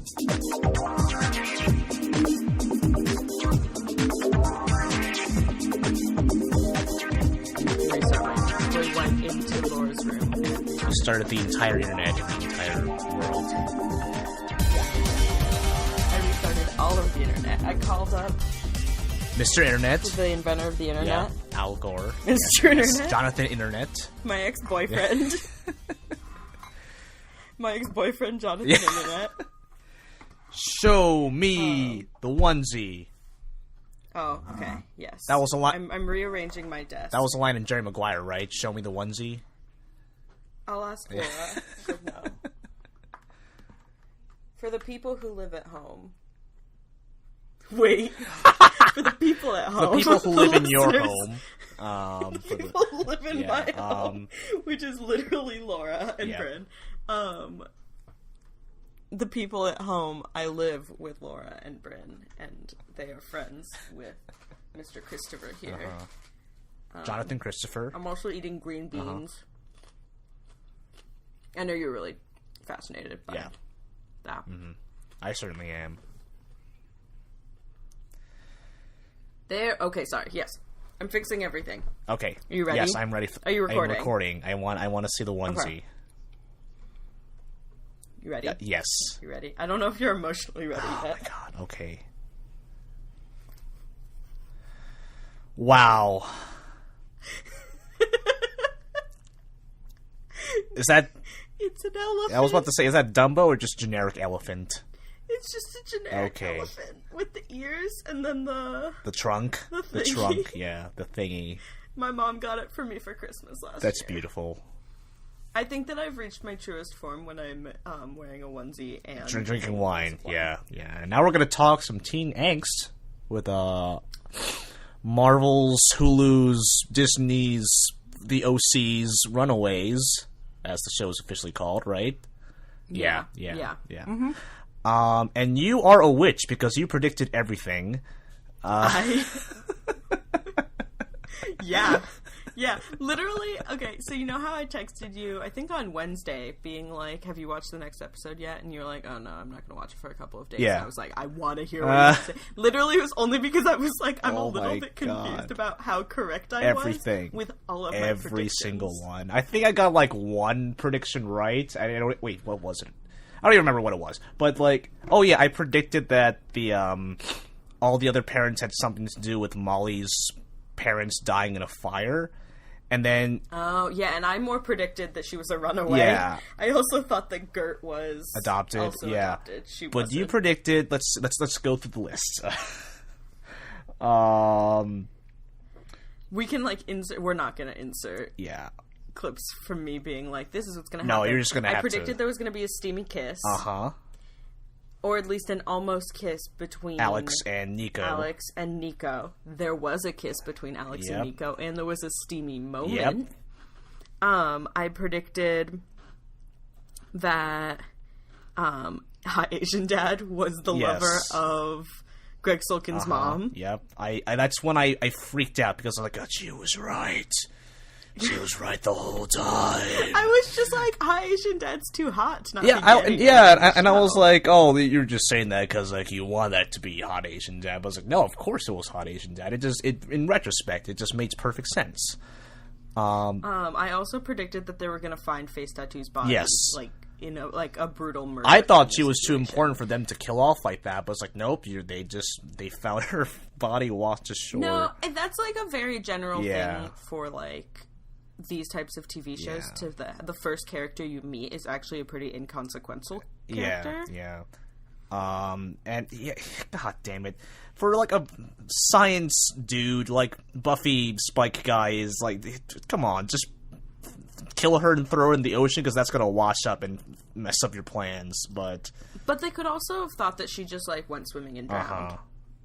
We went into Laura's room. We started the entire internet and the entire world. I restarted all of the internet. I called up Mr. Internet. the inventor of the internet. Yeah, Al Gore. Mr. Internet. Jonathan Internet. My ex-boyfriend. My ex-boyfriend, Jonathan Internet. Show me the onesie. Oh, okay. Yes. That was a line. I'm rearranging my desk. That was a line in Jerry Maguire, right? Show me the onesie. I'll ask Laura. She'll know. For the people who live at home. Wait. For the people at home. The people who live in your listeners. home. The people who live in my home, which is literally Laura and Bryn. The people at home, I live with Laura and Bryn, and they are friends with Mr. Christopher here. Jonathan Christopher. I'm also eating green beans. I know you're really fascinated by that. Mm-hmm. I certainly am. Okay, sorry. Yes. I'm fixing everything. Okay. Are you ready? Yes, I'm ready. Are you recording? I'm recording. I want to see the onesie. Okay. You ready? Yes. You ready? I don't know if you're emotionally ready Oh yet. my god. Okay. Wow. Is that... It's an elephant. I was about to say, is that Dumbo or just generic elephant? It's just a generic elephant with the ears and then the trunk. The trunk, yeah, the thingy. My mom got it for me for Christmas last year. That's beautiful. I think that I've reached my truest form when I'm wearing a onesie and drinking wine. Yeah. And now we're gonna talk some teen angst with Marvel's, Hulu's, Disney's, the OC's Runaways, as the show is officially called, right? Yeah. Mm-hmm. And you are a witch because you predicted everything. Yeah, literally. Okay, so you know how I texted you, I think on Wednesday, being like, have you watched the next episode yet? And you're like, oh no, I'm not going to watch it for a couple of days. Yeah. And I was like, I want to hear what you say. Literally, it was only because I was like, I'm a little bit confused about how correct I was with all of my predictions. Every single one. I think I got like one prediction right. Wait, what was it? I don't even remember what it was. But like, oh yeah, I predicted that the all the other parents had something to do with Molly's parents dying in a fire. And then... Oh, yeah, and I more predicted that she was a runaway. Yeah. I also thought that Gert was... Adopted, adopted. But wasn't. You predicted... Let's go through the list. We can, like, insert... We're not going to insert... Yeah. Clips from me being like, this is what's going to happen. No, you're just going to have to... I predicted there was going to be a steamy kiss. Uh-huh. Or at least an almost kiss between... Alex and Nico. There was a kiss between Alex and Nico, and there was a steamy moment. Yep. I predicted that Hot Asian Dad was the lover of Greg Sulkin's mom. Yep. That's when I freaked out because I'm like, oh, she was right. She was right the whole time. I was just like, Hot Asian Dad's too hot to not be and I was like, oh, you're just saying that because like you want that to be Hot Asian Dad. But I was like, no, of course it was Hot Asian Dad. In retrospect, it just makes perfect sense. I also predicted that they were going to find Face Tattoo's body. Yes. Like, you know, like a brutal murder. I thought she was too important for them to kill off like that, but it's like, nope, they found her body washed ashore. No, and that's like a very general thing for like these types of TV shows. To the first character you meet is actually a pretty inconsequential character. And god damn it, for like a science dude like Buffy Spike guy is like, come on, just kill her and throw her in the ocean because that's gonna wash up and mess up your plans. But they could also have thought that she just like went swimming and drowned.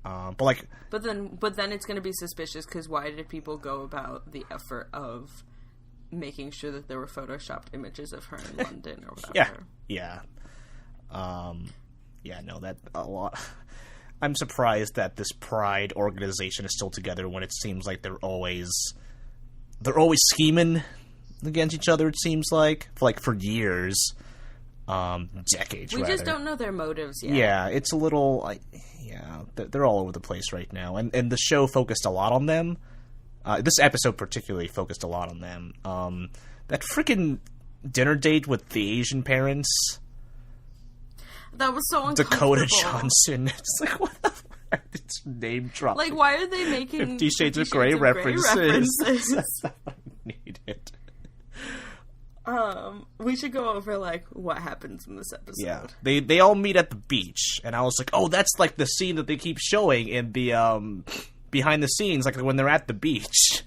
But then it's gonna be suspicious because why did people go about the effort of making sure that there were photoshopped images of her in London or whatever? No, that a lot. I'm surprised that this Pride organization is still together when it seems like they're always scheming against each other. It seems like for years. decades. We just don't know their motives yet. Yeah, it's a little. They're all over the place right now, and the show focused a lot on them. This episode particularly focused a lot on them. That freaking dinner date with the Asian parents. That was so uncomfortable. Dakota Johnson. It's like, what the fuck? It's name dropping. Like, why are they making 50 Shades of Grey references? That's not what I needed. We should go over, like, what happens in this episode. Yeah. They all meet at the beach, and I was like, oh, that's, like, the scene that they keep showing in the, behind the scenes, like, when they're at the beach.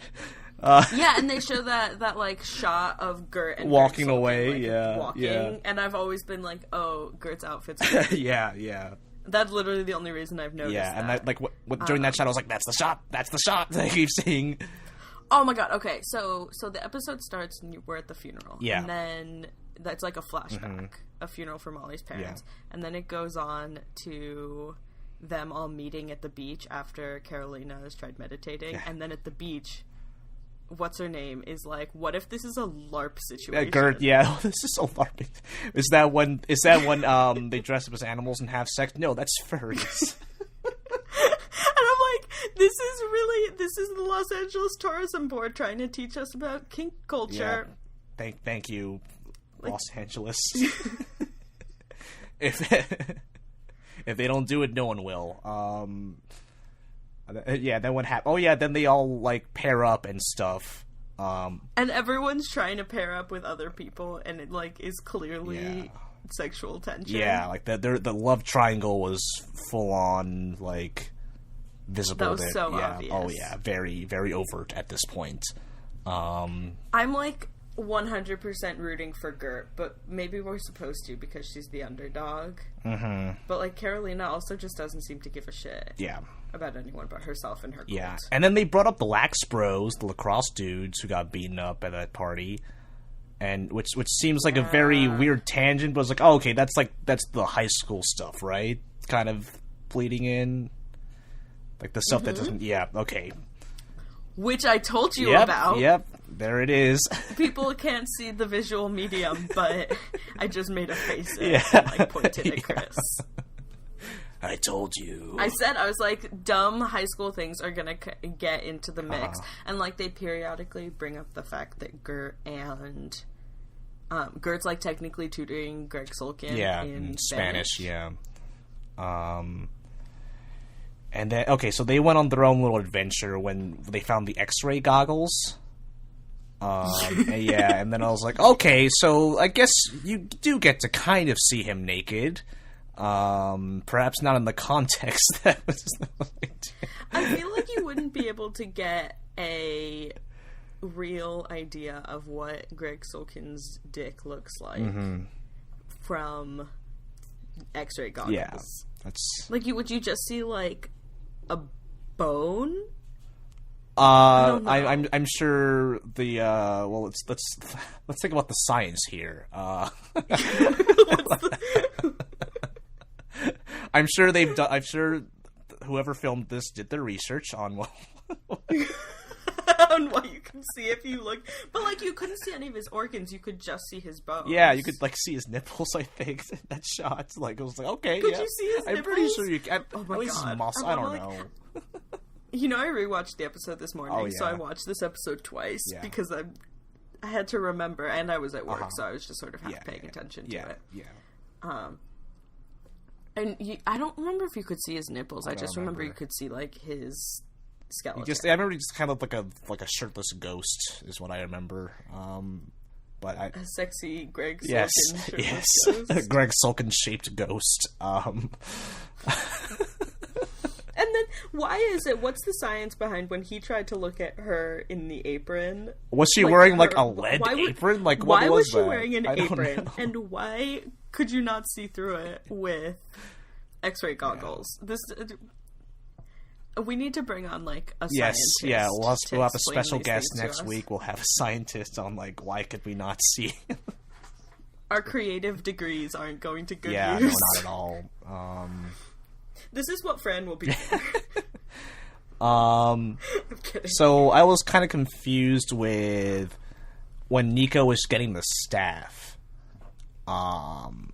Yeah, and they show that like, shot of Gert and walking Gert away, like, walking, yeah. And I've always been like, oh, Gert's outfit's great. Yeah. That's literally the only reason I've noticed that. Yeah, and like, during that shot, I was like, that's the shot! I keep saying... Oh my god, okay, so the episode starts and we're at the funeral. Yeah. And then that's like a flashback, a funeral for Molly's parents. Yeah. And then it goes on to them all meeting at the beach after Carolina has tried meditating. Yeah. And then at the beach, what's her name is like, what if this is a LARP situation? Gert, this is a LARP. Is that when they dress up as animals and have sex? No, that's furries. And I'm like, this is the Los Angeles Tourism Board trying to teach us about kink culture. Yeah. Thank you, like, Los Angeles. If they don't do it, no one will. Then what happened? Oh yeah, then they all like pair up and stuff. And everyone's trying to pair up with other people, and it like is clearly sexual tension. Yeah, like the love triangle was full on, like, visible. That was so obvious. Oh yeah, very very overt at this point. I'm like 100% rooting for Gert, but maybe we're supposed to because she's the underdog. Mm-hmm. But like Carolina also just doesn't seem to give a shit. Yeah. About anyone but herself and her cult. Yeah, and then they brought up the Lax Bros, the lacrosse dudes who got beaten up at that party, and which seems like a very weird tangent, but it's like, oh, okay, that's the high school stuff, right? Kind of bleeding in, like the stuff that doesn't. Yeah, okay. Which I told you about. Yep, there it is. People can't see the visual medium, but I just made a face and like pointed at Chris. I told you. I was like, dumb high school things are gonna get into the mix. And, like, they periodically bring up the fact that Gert and... Gert's, like, technically tutoring Greg Sulkin in Spanish. Yeah. And then, okay, so they went on their own little adventure when they found the X-ray goggles. And then I was like, okay, so I guess you do get to kind of see him naked. Perhaps not in the context that was. I feel like you wouldn't be able to get a real idea of what Greg Sulkin's dick looks like from X-ray goggles. Yeah, that's like would you just see like a bone? I'm sure the well let's think about the science here. I'm sure whoever filmed this did their research on what on what you can see if you look, but like you couldn't see any of his organs, you could just see his bones. Yeah, you could like see his nipples. I think that shot. Like I was like, okay, could you see his nipples? I'm pretty sure you can. Oh my at least god, muscle. I don't know. You know, I rewatched the episode this morning, so I watched this episode twice because I had to remember, and I was at work, so I was just sort of half paying attention to it. Yeah. And I don't remember if you could see his nipples. I just remember you could see like his skeleton. I remember just kind of like a shirtless ghost is what I remember. But a sexy Greg Sulkin. Yes, a Greg Sulkin shaped ghost. And then, why is it? What's the science behind when he tried to look at her in the apron? Was she wearing like a lead apron? Like, why was she wearing an apron? And why could you not see through it with X-ray goggles? We need to bring on like a scientist. Yeah. We'll have a special guest next week. We'll have a scientist on like why could we not see? Our creative degrees aren't going to good use. No, not at all. This is what Fran will be. I'm kidding. So I was kind of confused with when Nico was getting the staff.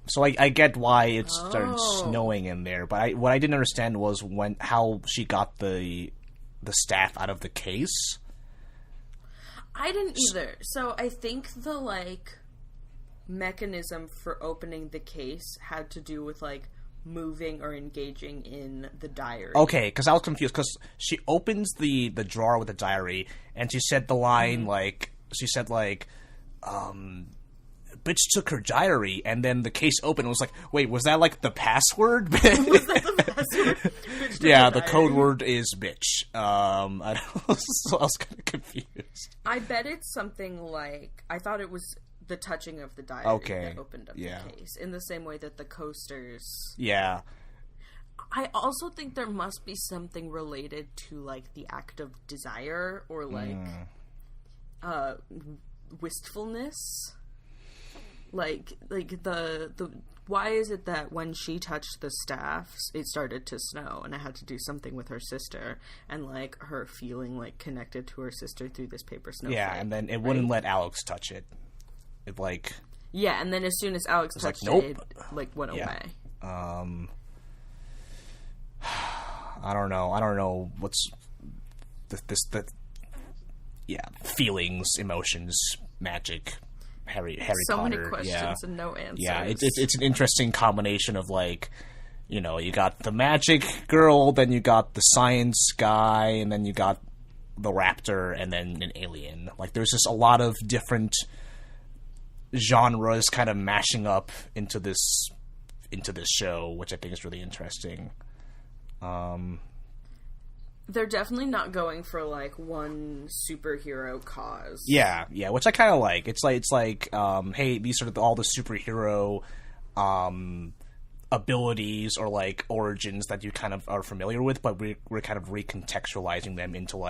So I get why it started snowing in there, but what I didn't understand was how she got the staff out of the case. I didn't either. So I think the mechanism for opening the case had to do with moving or engaging in the diary. Okay, because I was confused because she opens the drawer with the diary and she said the line bitch took her diary, and then the case opened. It was like, wait, was that the password? Was that the password? Yeah, the code word is bitch. So I was kind of confused. I bet it's something I thought it was the touching of the diary that opened up the case, in the same way that the coasters. Yeah. I also think there must be something related to the act of desire or wistfulness. The why is it that when she touched the staff, it started to snow, and it had to do something with her sister, and her feeling connected to her sister through this paper snowflake. Yeah, and then it wouldn't let Alex touch it. Yeah, and then as soon as Alex touched nope. it went away. I don't know what's feelings, emotions, magic. Harry so Potter. Many questions and no answers. Yeah, it's an interesting combination of you got the magic girl, then you got the science guy, and then you got the raptor, and then an alien. There's just a lot of different genres kind of mashing up into this show, which I think is really interesting. They're definitely not going for one superhero cause. Yeah, which I kind of like. It's like, hey, these are all the superhero abilities or origins that you kind of are familiar with, but we're kind of recontextualizing them into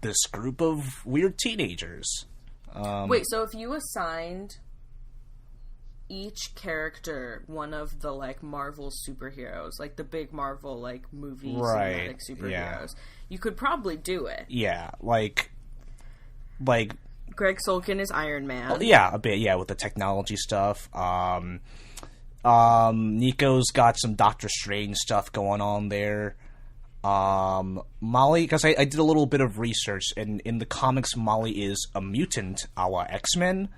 this group of weird teenagers. Wait, so if you assigned each character one of the Marvel superheroes, the big Marvel movie cinematic superheroes, you could probably do it. Yeah, like Greg Sulkin is Iron Man. Oh, yeah, a bit. Yeah, with the technology stuff. Nico's got some Doctor Strange stuff going on there. Molly, because I did a little bit of research, and in the comics, Molly is a mutant a la X-Men.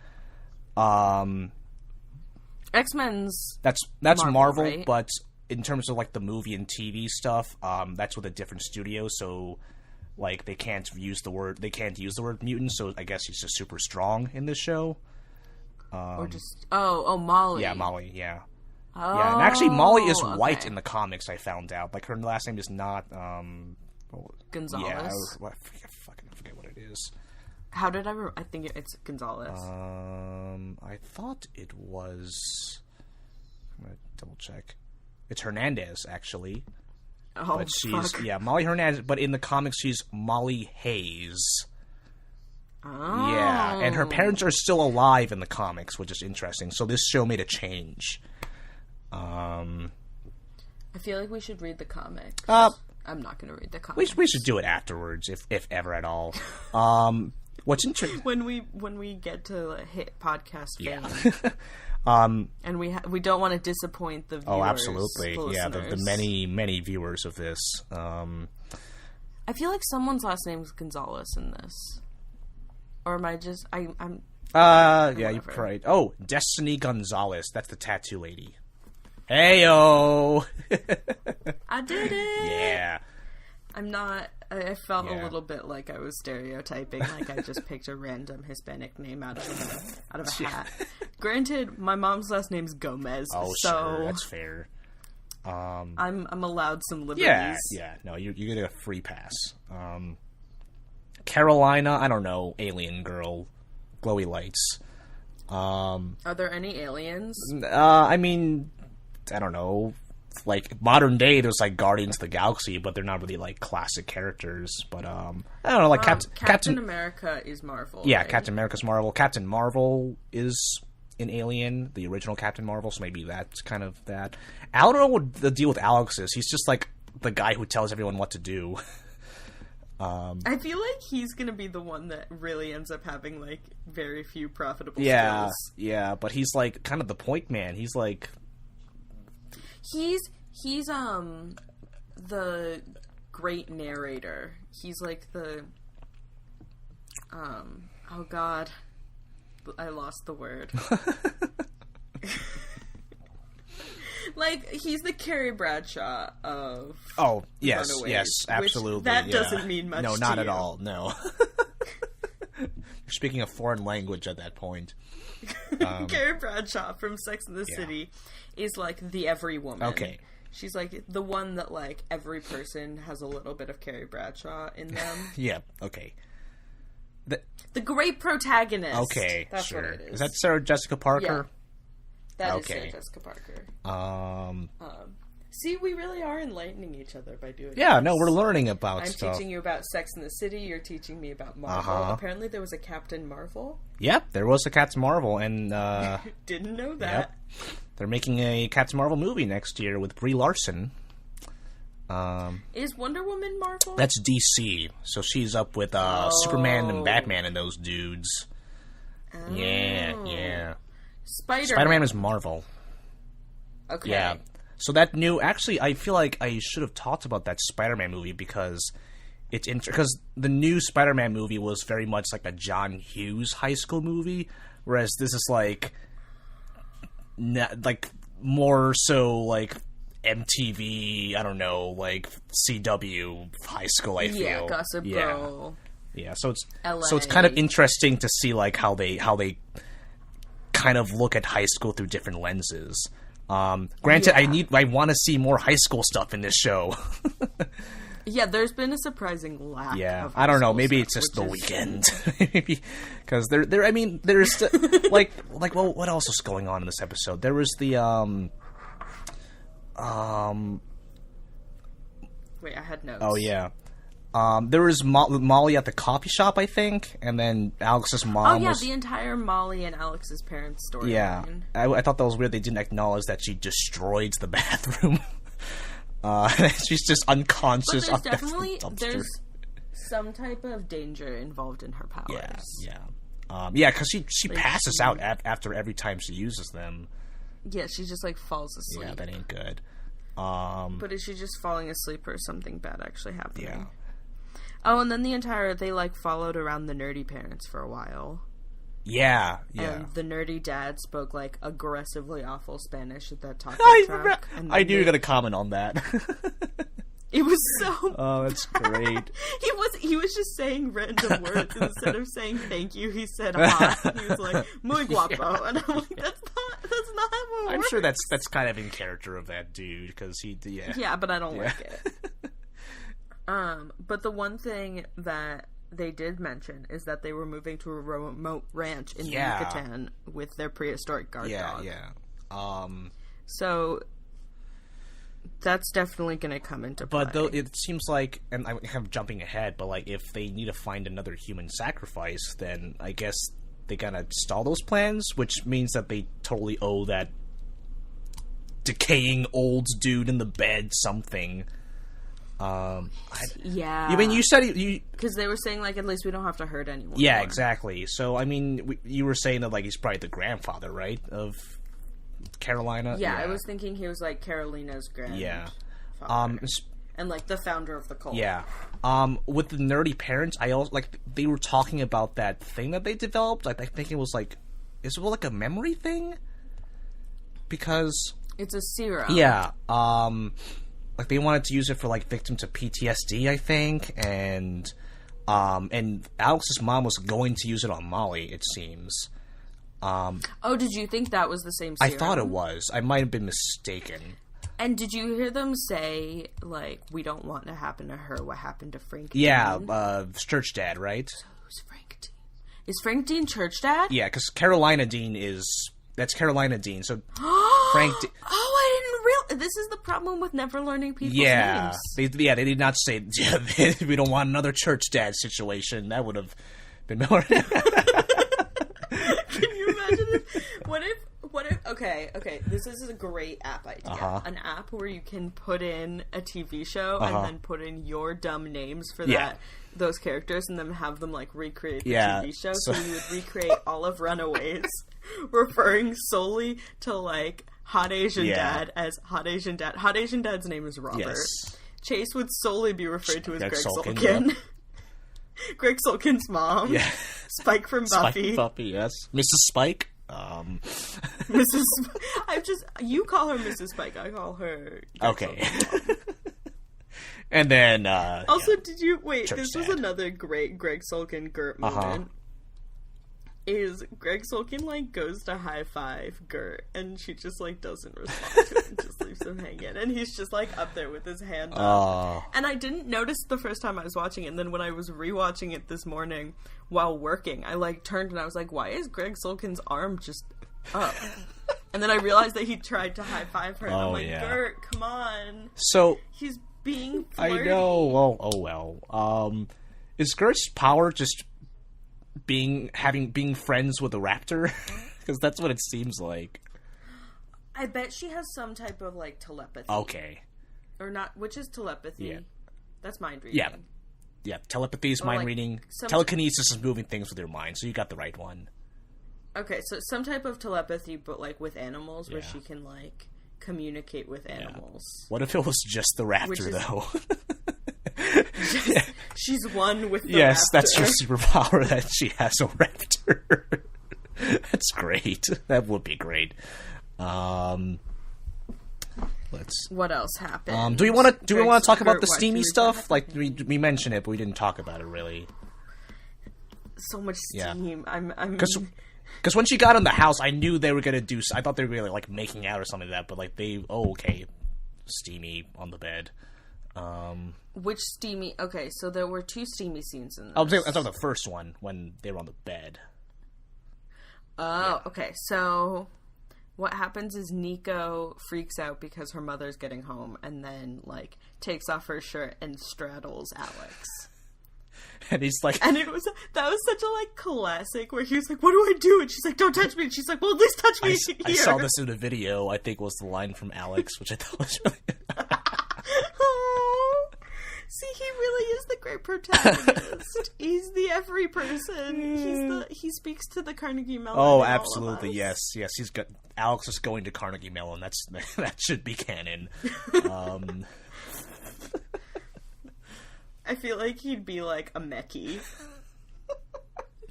X-Men's that's Marvel, right? But in terms of the movie and TV stuff, that's with a different studio, so they can't use the word mutant, so I guess he's just super strong in this show. Or just Molly. Yeah, Molly, yeah. Oh, yeah, and actually Molly is white in the comics, I found out. Her last name is not Gonzalez. Yeah, I forget what it is. How did I think it's Gonzalez. I thought it was... I'm going to double check. It's Hernandez, actually. Oh, but she's... fuck. Yeah, Molly Hernandez, but in the comics she's Molly Hayes. Oh. Yeah, and her parents are still alive in the comics, which is interesting. So this show made a change. I feel like we should read the comics. I'm not going to read the comics. We should do it afterwards, if ever at all. What's interesting when we get to hit podcast fame, and we don't want to disappoint the viewers. Oh, absolutely, yeah, the many viewers of this. I feel like someone's last name is Gonzalez in this, or am I just I'm? Yeah, you're right. Oh, Destiny Gonzalez, that's the tattoo lady. Heyo! I did it. Yeah. I'm not. I felt a little bit like I was stereotyping, like I just picked a random Hispanic name out of a hat. Granted, my mom's last name's Gomez, so sure, that's fair. I'm allowed some liberties. Yeah. No, you get a free pass. Carolina, I don't know, alien girl, glowy lights. Are there any aliens? I mean, I don't know. Like modern day, there's like Guardians of the Galaxy, but they're not really like classic characters. But I don't know, like Captain America is Marvel. Yeah, right? Captain America's Marvel. Captain Marvel is an alien, the original Captain Marvel, so maybe that's kind of that. I don't know what the deal with Alex is. He's just like the guy who tells everyone what to do. I feel like he's gonna be the one that really ends up having, like, very few profitable skills. Yeah, but he's, like, kind of the point man. He's, like... He's the great narrator. He's, like, the... oh, God. I lost the word. Like, he's the Carrie Bradshaw of Runaways, yes, absolutely. That doesn't mean much to you. No, not at all, no. You're speaking a foreign language at that point. Carrie Bradshaw from Sex and the City is, like, the every woman. Okay. She's, like, the one that, like, every person has a little bit of Carrie Bradshaw in them. Yeah, okay. The great protagonist. Okay, that's sure. what it is. Is that Sarah Jessica Parker? Yeah. That is Sarah Jessica Parker. See, we really are enlightening each other by doing this. No, we're learning about I'm stuff. teaching you about Sex and the City, you're teaching me about Marvel. Apparently there was a Captain Marvel. Yep, there was a Captain Marvel, and... Didn't know that. Yep. They're making a Captain Marvel movie next year with Brie Larson. Is Wonder Woman Marvel? That's DC, so she's up with Superman and Batman and those dudes. Oh. Yeah. Spider-Man is Marvel. Okay. Yeah. So that new... Actually, I feel like I should have talked about that Spider-Man movie because it's because the new Spider-Man movie was very much like a John Hughes high school movie, whereas this is like more so like MTV, I don't know, like CW high school, I feel. Yeah, Gossip Girl. Yeah, so it's LA. So it's kind of interesting to see like how they kind of look at high school through different lenses. Granted, I want to see more high school stuff in this show. Yeah, there's been a surprising lack. Yeah, of I don't know. Maybe stuff, it's just the weekend. Maybe because there. I mean, there's like well, what else is going on in this episode? There was the Wait, I had notes. Oh yeah. There was Molly at the coffee shop, I think, and then Alex's mom. Oh yeah, was... the entire Molly and Alex's parents story. Yeah, I thought that was weird. They didn't acknowledge that she destroyed the bathroom. She's just unconscious. But there's some type of danger involved in her powers. Yeah. Because she passes out after every time she uses them. Yeah, she just like falls asleep. Yeah, that ain't good. But is she just falling asleep or is something bad actually happening? Yeah. Oh, and then they like followed around the nerdy parents for a while. Yeah. And the nerdy dad spoke like aggressively awful Spanish at that taco truck. I knew you were gonna comment on that. It was so. Oh, that's great. He was just saying random words instead of saying thank you. He said hot. He was like muy guapo, and I'm like that's not how it I'm works. sure that's kind of in character of that dude because he. Yeah. Yeah, but I don't like it. But the one thing that they did mention is that they were moving to a remote ranch in Yucatan with their prehistoric guard dog. Yeah. So that's definitely going to come into play. But though it seems like, and I'm kind of jumping ahead, but like if they need to find another human sacrifice, then I guess they gotta stall those plans, which means that they totally owe that decaying old dude in the bed something. Yeah. I mean, you said because they were saying like at least we don't have to hurt anyone. Yeah, more. exactly. So I mean, you were saying that like he's probably the grandfather, right, of Carolina. Yeah, I was thinking he was like Carolina's grandfather. Yeah. And like the founder of the cult. Yeah. With the nerdy parents, I also like they were talking about that thing that they developed. Like I think it was like, is it like a memory thing? Because it's a serum. Yeah. Like they wanted to use it for like victims of PTSD, I think, and Alex's mom was going to use it on Molly. It seems. Oh, did you think that was the same serum? I thought it was. I might have been mistaken. And did you hear them say like, "We don't want to happen to her what happened to Frank"? Yeah, Church Dad, right? So who's Frank Dean? Is Frank Dean Church Dad? Yeah, because Carolina Dean that's Carolina Dean. So Frank. I didn't realize. This is the problem with never learning people's names. They did not say. Yeah, we don't want another Church Dad situation. That would have been more. Can you imagine this? What if, okay, this is a great app idea. An app where you can put in a TV show and then put in your dumb names for those characters and then have them, like, recreate the TV show. So you would recreate all of Runaways, referring solely to, like, Hot Asian Dad as Hot Asian Dad. Hot Asian Dad's name is Robert. Yes. Chase would solely be referred to as Greg Sulkin. Yep. Greg Sulkin's mom. Yeah. Spike from Buffy. Buffy, yes. Mrs. Spike. Mrs. You call her Mrs. Spike. I call her. Okay. And then. Also, did you wait? This was another great Greg Sulkin Gert moment. Is Greg Sulkin, like, goes to high five Gert, and she just, like, doesn't respond to him, just leaves him hanging, and he's just, like, up there with his hand up. And I didn't notice the first time I was watching it, and then when I was rewatching it this morning while working, I, like, turned and I was like, why is Greg Sulkin's arm just up? And then I realized that he tried to high five her, and I'm like, Gert, come on. So he's being flirty. I know. Oh well. Is Gert's power just being friends with a raptor? Because that's what it seems like. I bet she has some type of, like, telepathy. Okay. Or not, which is telepathy. Yeah. That's mind reading. Yeah. Yeah, telepathy is mind reading. Telekinesis is moving things with your mind, so you got the right one. Okay, so some type of telepathy, but, like, with animals, where she can, like, communicate with animals. What if it was just the raptor, though? She's one with the raptor. Yes, that's your superpower, that she has a raptor. That's great. That would be great. What else happened? Do we want to talk about the Steamy stuff? Like, we mentioned it, but we didn't talk about it really. So much steam. Because when she got in the house, I knew they were gonna do. I thought they were really, like, making out or something like that. But, like, Steamy on the bed. Which Steamy? Okay, so there were two Steamy scenes in this. I was talking about the first one when they were on the bed. Oh, okay. So what happens is Nico freaks out because her mother's getting home, and then, like, takes off her shirt and straddles Alex. And he's like, and that was such a, like, classic where he was like, "What do I do?" And she's like, "Don't touch me." And she's like, "Well, at least touch me here." I saw this in a video. I think was the line from Alex, which I thought was really. See, he really is the great protagonist. He's the every person. He speaks to the Carnegie Mellon. Oh, absolutely, yes. He's got Alex is going to Carnegie Mellon. That should be canon. I feel like he'd be like a Mechie.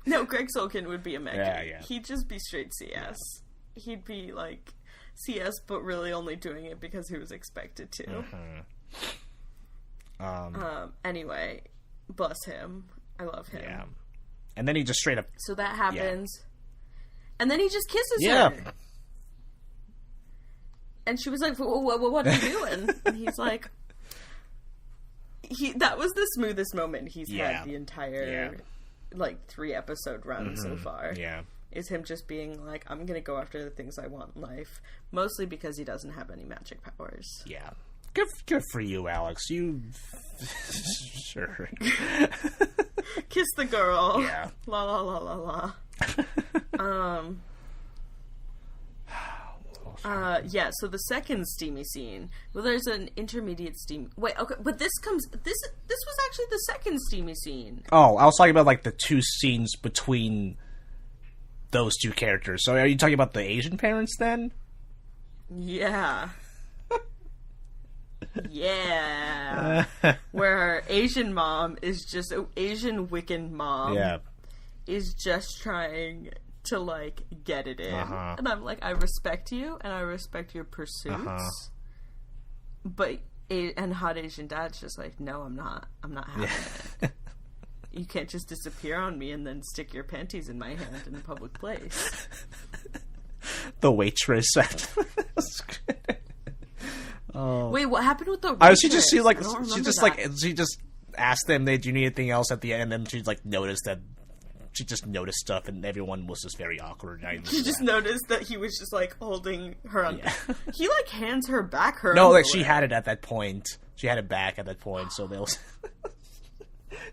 No, Greg Sulkin would be a Mechie. Yeah. He'd just be straight CS. He'd be like CS, but really only doing it because he was expected to. Mm-hmm. Anyway, bless him. I love him. Yeah. And then he just straight up. So that happens. Yeah. And then he just kisses her. And she was like, what are you doing? And he's like, that was the smoothest moment he's had the entire, like, 3-episode run so far. Yeah. Is him just being like, I'm going to go after the things I want in life. Mostly because he doesn't have any magic powers. Yeah. Good for you, Alex. You... Sure. Kiss the girl. Yeah. La la la la la. Yeah, so the second steamy scene. Well, there's an intermediate steam. Wait, okay, but this was actually the second steamy scene. Oh, I was talking about, like, the two scenes between those two characters. So are you talking about the Asian parents, then? Yeah. Yeah. Where her Asian mom is just... Asian Wiccan mom is just trying to, like, get it in. And I'm like, I respect you, and I respect your pursuits. But... And Hot Asian Dad's just like, no, I'm not having it. You can't just disappear on me and then stick your panties in my hand in a public place. The waitress. Wait, what happened with the waitress? She just asked them, "Do you need anything else?" At the end, and then she noticed stuff, and everyone was just very awkward. She just noticed that he was just, like, holding her on. He, like, hands her back her. No, like, she had it at that point. She had it back at that point, so they'll.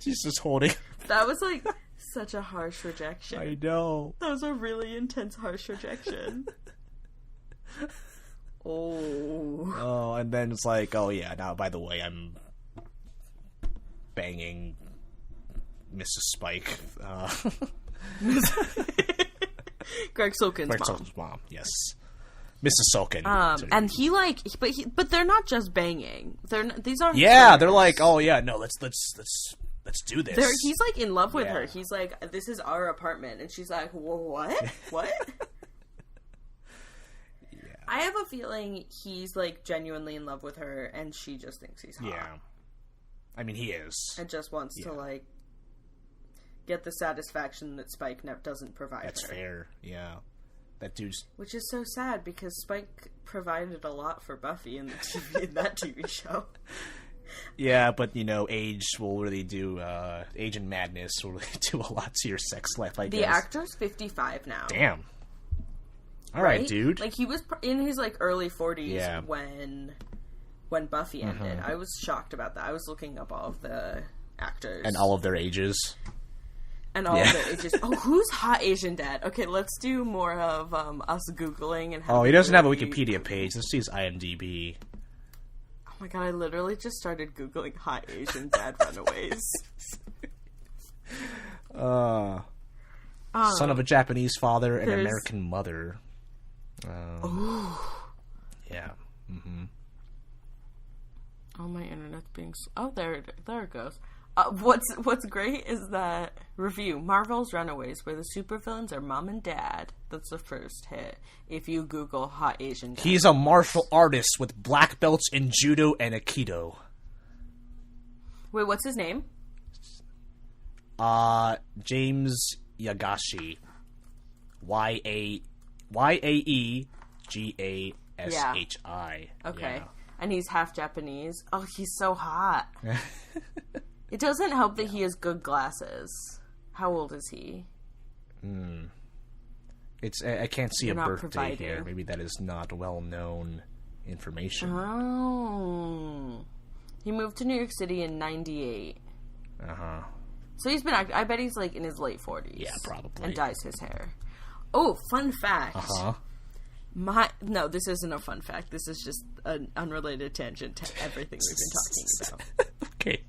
She's just holding. That was, like, such a harsh rejection. I know. That was a really intense, harsh rejection. Oh, and then it's like, oh yeah, now by the way, I'm banging Mrs. Spike. Greg Sulkin's mom. Yes. Mrs. Sulkin. And but they're not just banging. These aren't. Yeah, they're like, oh yeah, no, let's do this. He's like in love with her. He's like, this is our apartment, and she's like, what? What? Yeah. I have a feeling he's like genuinely in love with her, and she just thinks he's hot. Yeah. I mean, he is. And just wants to like get the satisfaction that Spike doesn't provide. That's fair. Yeah. That dude's... Which is so sad, because Spike provided a lot for Buffy in that TV show. Yeah, but, age will really do... age and madness will really do a lot to your sex life, I guess. The actor's 55 now. Damn. All right, dude. Like, he was in his, like, early 40s when Buffy ended. I was shocked about that. I was looking up all of the actors. And all of their ages. And all of it just... Oh, who's hot Asian dad? Okay, let's do more of us Googling and how... Oh, he doesn't have a Wikipedia page. Let's see his IMDb. Oh my god, I literally just started Googling hot Asian dad Runaways. Son of a Japanese father and American mother. Yeah. Mm-hmm. Oh, my internet's being... Oh, there it goes. What's great is that review, Marvel's Runaways, where the supervillains are mom and dad. That's the first hit. If you Google hot Asian dad. He's a martial artist with black belts in judo and aikido. Wait, what's his name? James Yagashi. Yaegashi. Okay. Yeah. And he's half Japanese. Oh, he's so hot. It doesn't help that he has good glasses. How old is he? I can't see a birthday here. Maybe that is not well-known information. Oh. He moved to New York City in 98. Uh-huh. So he's been acting. I bet he's like in his late 40s. Yeah, probably. And dyes his hair. Oh, fun fact. Uh-huh. No, this isn't a fun fact. This is just an unrelated tangent to everything we've been talking about. Okay.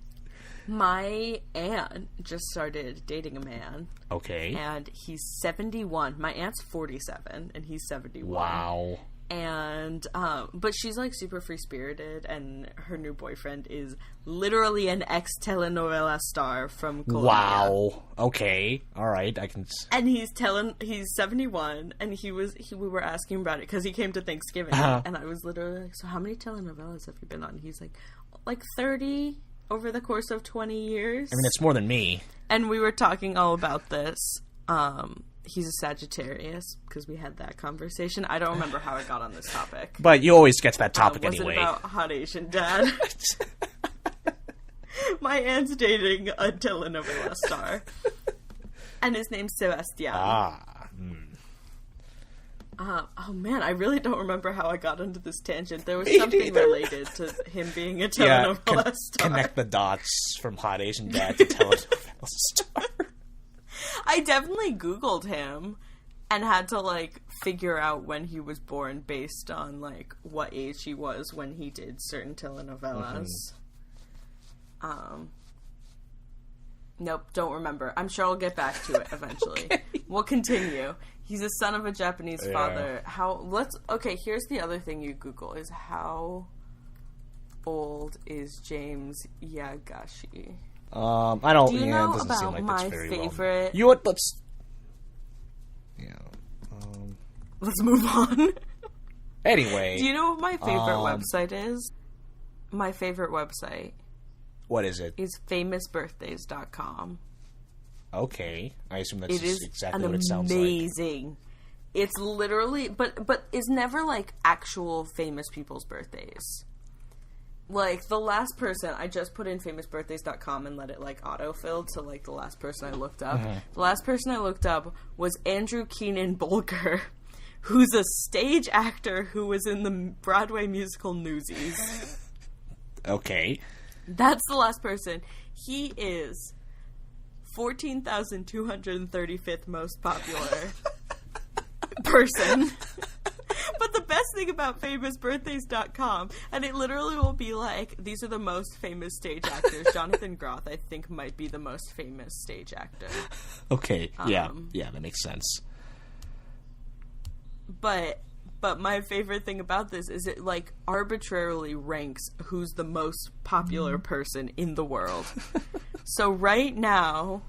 My aunt just started dating a man. Okay. And he's 71. My aunt's 47, and he's 71. Wow. And, but she's, like, super free-spirited, and her new boyfriend is literally an ex-telenovela star from Colombia. Wow. Okay. All right. I can... And he's 71, and we were asking about it, because he came to Thanksgiving, and I was literally like, so how many telenovelas have you been on? He's like 30 over the course of 20 years. I mean, it's more than me. And we were talking all about this. He's a Sagittarius, because we had that conversation. I don't remember how I got on this topic. But you always get to that topic anyway. Was it about hot Asian dad? My aunt's dating a telenovela star. And his name's Sebastian. Oh man, I really don't remember how I got into this tangent. There was something related to him being a telenovela star. Connect the dots from hot Asian dad to telenovela star. I definitely Googled him and had to, like, figure out when he was born based on, like, what age he was when he did certain telenovelas. Nope, don't remember. I'm sure I'll get back to it eventually. Okay. We'll continue. He's a son of a Japanese father. Okay, here's the other thing you Google is how old is James Yagashi? I don't. Do you know it doesn't about seem like my very favorite? Well. You know what? Let's. Yeah. Let's move on. Anyway. Do you know what my favorite website is? My favorite website. What is it? Is famousbirthdays.com. Okay, I assume that's exactly what it sounds like. Amazing. It's literally, but it's never like actual famous people's birthdays. Like, the last person, I just put in famousbirthdays.com and let it, like, autofill to, like, the last person I looked up. The last person I looked up was Andrew Keenan Bolger, who's a stage actor who was in the Broadway musical Newsies. Okay. That's the last person. He is 14,235th most popular person. But the best thing about famousbirthdays.com, and it literally will be like, these are the most famous stage actors. Jonathan Groff, I think, might be the most famous stage actor. Okay, yeah, that makes sense. But my favorite thing about this is it, like, arbitrarily ranks who's the most popular person in the world. So right now...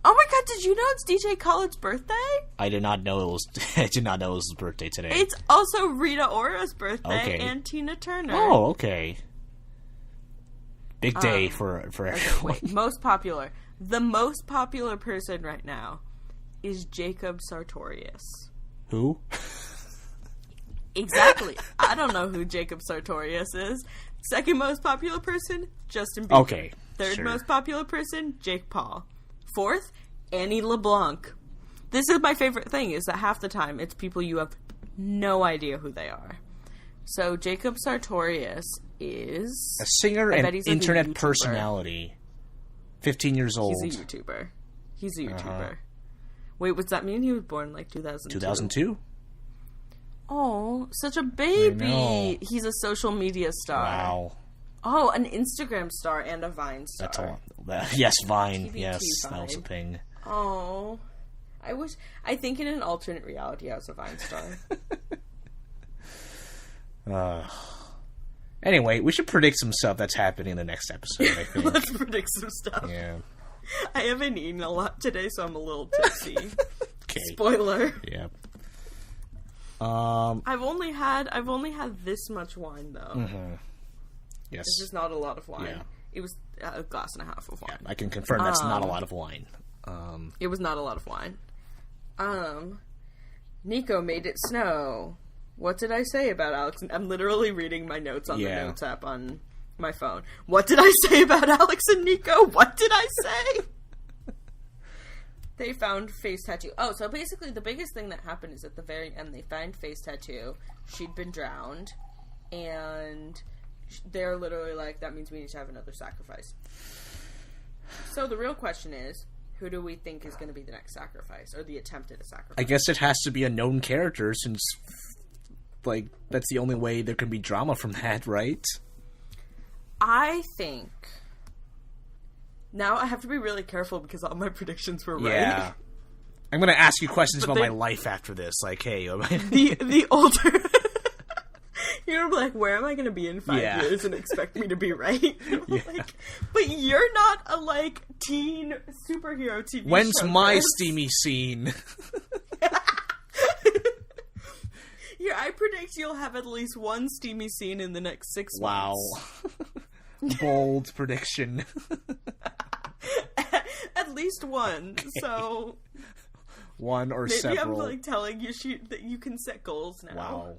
Oh my god, did you know it's DJ Khaled's birthday? I did not know it was his birthday today. It's also Rita Ora's birthday and Tina Turner. Oh, okay. Big day for everyone. Wait, most popular. The most popular person right now is Jacob Sartorius. Who? Exactly. I don't know who Jacob Sartorius is. Second most popular person, Justin Bieber. Okay. Third most popular person, Jake Paul. Fourth, Annie LeBlanc. This is my favorite thing, is that half the time it's people you have no idea who they are. So Jacob Sartorius is... a singer and internet personality. 15 years old. He's a YouTuber. Wait, what's that mean? He was born like 2002? 2002? Oh, such a baby. He's a social media star. Wow. Oh, an Instagram star and a Vine star. That's a yes, Vine. TBT yes, Vine. that was a thing. Oh, I think in an alternate reality I was a Vine star. Anyway, we should predict some stuff that's happening in the next episode, I think. Let's predict some stuff. Yeah. I haven't eaten a lot today, so I'm a little tipsy. Okay. Spoiler. Yeah. I've only had this much wine though. Mm-hmm. Yes. This is not a lot of wine. Yeah. It was a glass and a half of wine. Yeah, I can confirm that's not a lot of wine. It was not a lot of wine. Nico made it snow. What did I say about Alex? I'm literally reading my notes on the notes app on my phone. What did I say about Alex and Nico? What did I say? They found face tattoo. Oh, so basically the biggest thing that happened is at the very end they find face tattoo. She'd been drowned. And they're literally like, that means we need to have another sacrifice. So the real question is, who do we think is going to be the next sacrifice? Or the attempted sacrifice? I guess it has to be a known character since, like, that's the only way there can be drama from that, right? I think... Now I have to be really careful because all my predictions were right. Yeah. I'm going to ask you questions about my life after this. Like, hey... the older... You're like, where am I going to be in 5 years and expect me to be right? Like, but you're not a, like, teen superhero TV When's show my Steamy scene? Here, I predict you'll have at least one Steamy scene in the next 6 months. Wow. Bold prediction. At least one. Okay. So... One or maybe several. I'm, like, telling you that you can set goals now. Wow.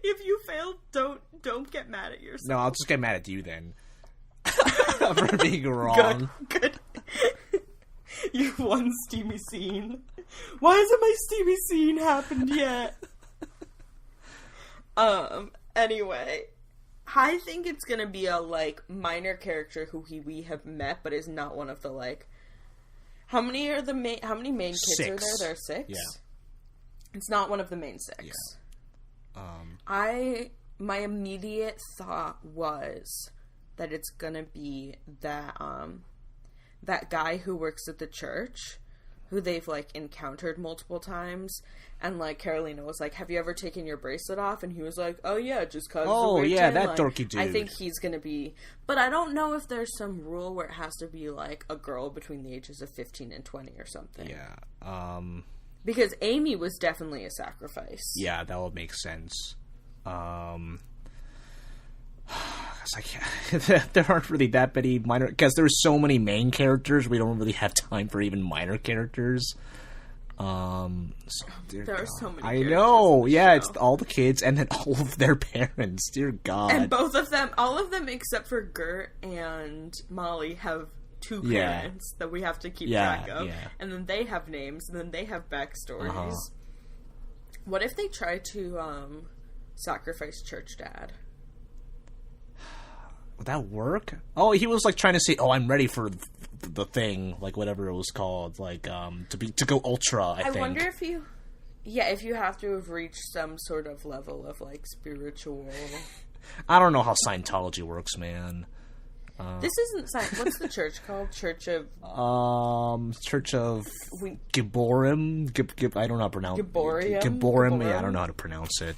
If you fail, don't get mad at yourself. No, I'll just get mad at you then. For being wrong. Good. You have one Steamy scene. Why hasn't my Steamy scene happened yet? Anyway. I think it's gonna be a, like, minor character who we have met, but is not one of the, like... How many main kids 6. are there? There are 6? Yeah. It's not one of the main 6. Yeah. My immediate thought was that it's gonna be that guy who works at the church, who they've, like, encountered multiple times, and, like, Carolina was like, have you ever taken your bracelet off? And he was like, oh yeah, just cause oh yeah, that like, dorky dude. I think he's gonna be, but I don't know if there's some rule where it has to be, like, a girl between the ages of 15 and 20 or something. Yeah. Because Amy was definitely a sacrifice. Yeah, that would make sense. There aren't really that many minor... Because there's so many main characters, we don't really have time for even minor characters. There are so many I know, yeah, it's all the kids and then all of their parents, dear God. And all of them except for Gert and Molly have 2 parents that we have to keep track of. Yeah. And then they have names, and then they have backstories. What if they try to sacrifice Church Dad? Would that work? Oh, he was, like, trying to say, oh, I'm ready for the thing, like, whatever it was called, like, to go ultra, I think. I wonder if he... Yeah, if you have to have reached some sort of level of, like, spiritual... I don't know how Scientology works, man. This isn't Science. What's the church called? Church of Gibborim. I don't know how to pronounce it. Gibborim. Yeah, I don't know how to pronounce it.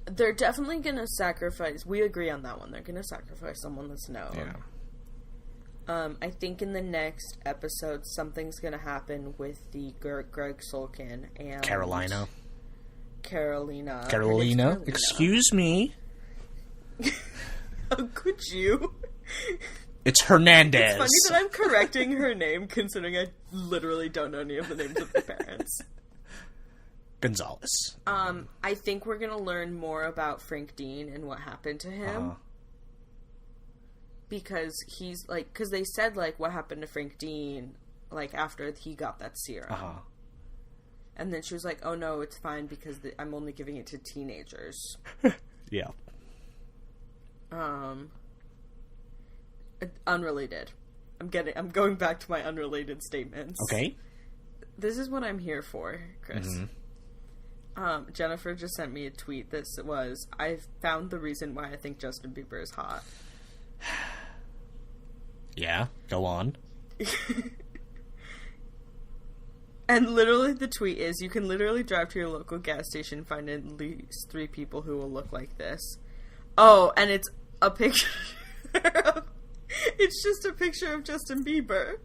They're definitely gonna sacrifice. We agree on that one. They're gonna sacrifice someone that's known. Yeah. I think in the next episode, something's gonna happen with the Greg Sulkin and Carolina. Carolina. Excuse me. How could you? It's Hernandez. It's funny that I'm correcting her name, considering I literally don't know any of the names of the parents. Gonzalez. I think we're gonna learn more about Frank Dean and what happened to him. Because he's, like, because they said, like, what happened to Frank Dean, like, after he got that serum. And then she was like, oh no, it's fine because I'm only giving it to teenagers. Yeah. Unrelated. I'm going back to my unrelated statements. Okay. This is what I'm here for, Chris. Jennifer just sent me a tweet that was, I found the reason why I think Justin Bieber is hot. Yeah, go on. And literally the tweet is, you can literally drive to your local gas station and find at least 3 people who will look like this. Oh, and it's a picture of, it's just a picture of Justin Bieber.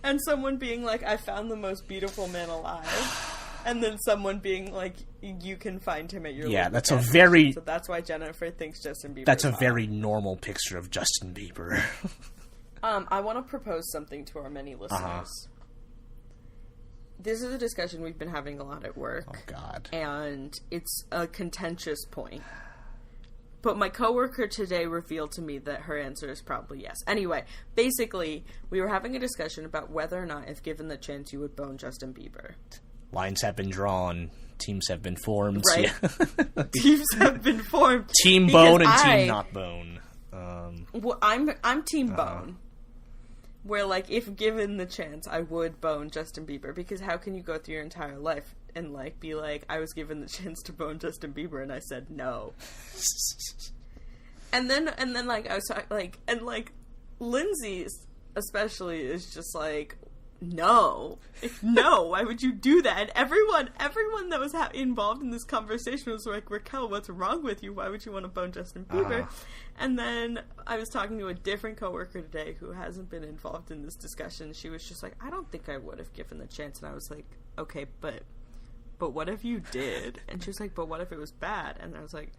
And someone being like, I found the most beautiful man alive. And then someone being like, you can find him at your local that's gas a very... station. So that's why Jennifer thinks Justin Bieber That's is a hot. very normal picture of Justin Bieber. I want to propose something to our many listeners. This is a discussion we've been having a lot at work. Oh, God. And it's a contentious point. But my coworker today revealed to me that her answer is probably yes. Anyway, basically, we were having a discussion about whether or not, if given the chance, you would bone Justin Bieber. Lines have been drawn. Teams have been formed. Right. Yeah. Teams have been formed. Team bone and team not bone. Well, I'm team bone. Where, like, if given the chance, I would bone Justin Bieber. Because how can you go through your entire life and, like, be like, I was given the chance to bone Justin Bieber, and I said no. and then, like, I was like, and, like, Lindsay's especially is just like, no, why would you do that? And everyone that was involved in this conversation was like, Raquel, what's wrong with you? Why would you want to bone Justin Bieber? And then I was talking to a different coworker today who hasn't been involved in this discussion. She was just like, I don't think I would have given the chance. And I was like, okay, but what if you did? And she was like, but what if it was bad? And I was like,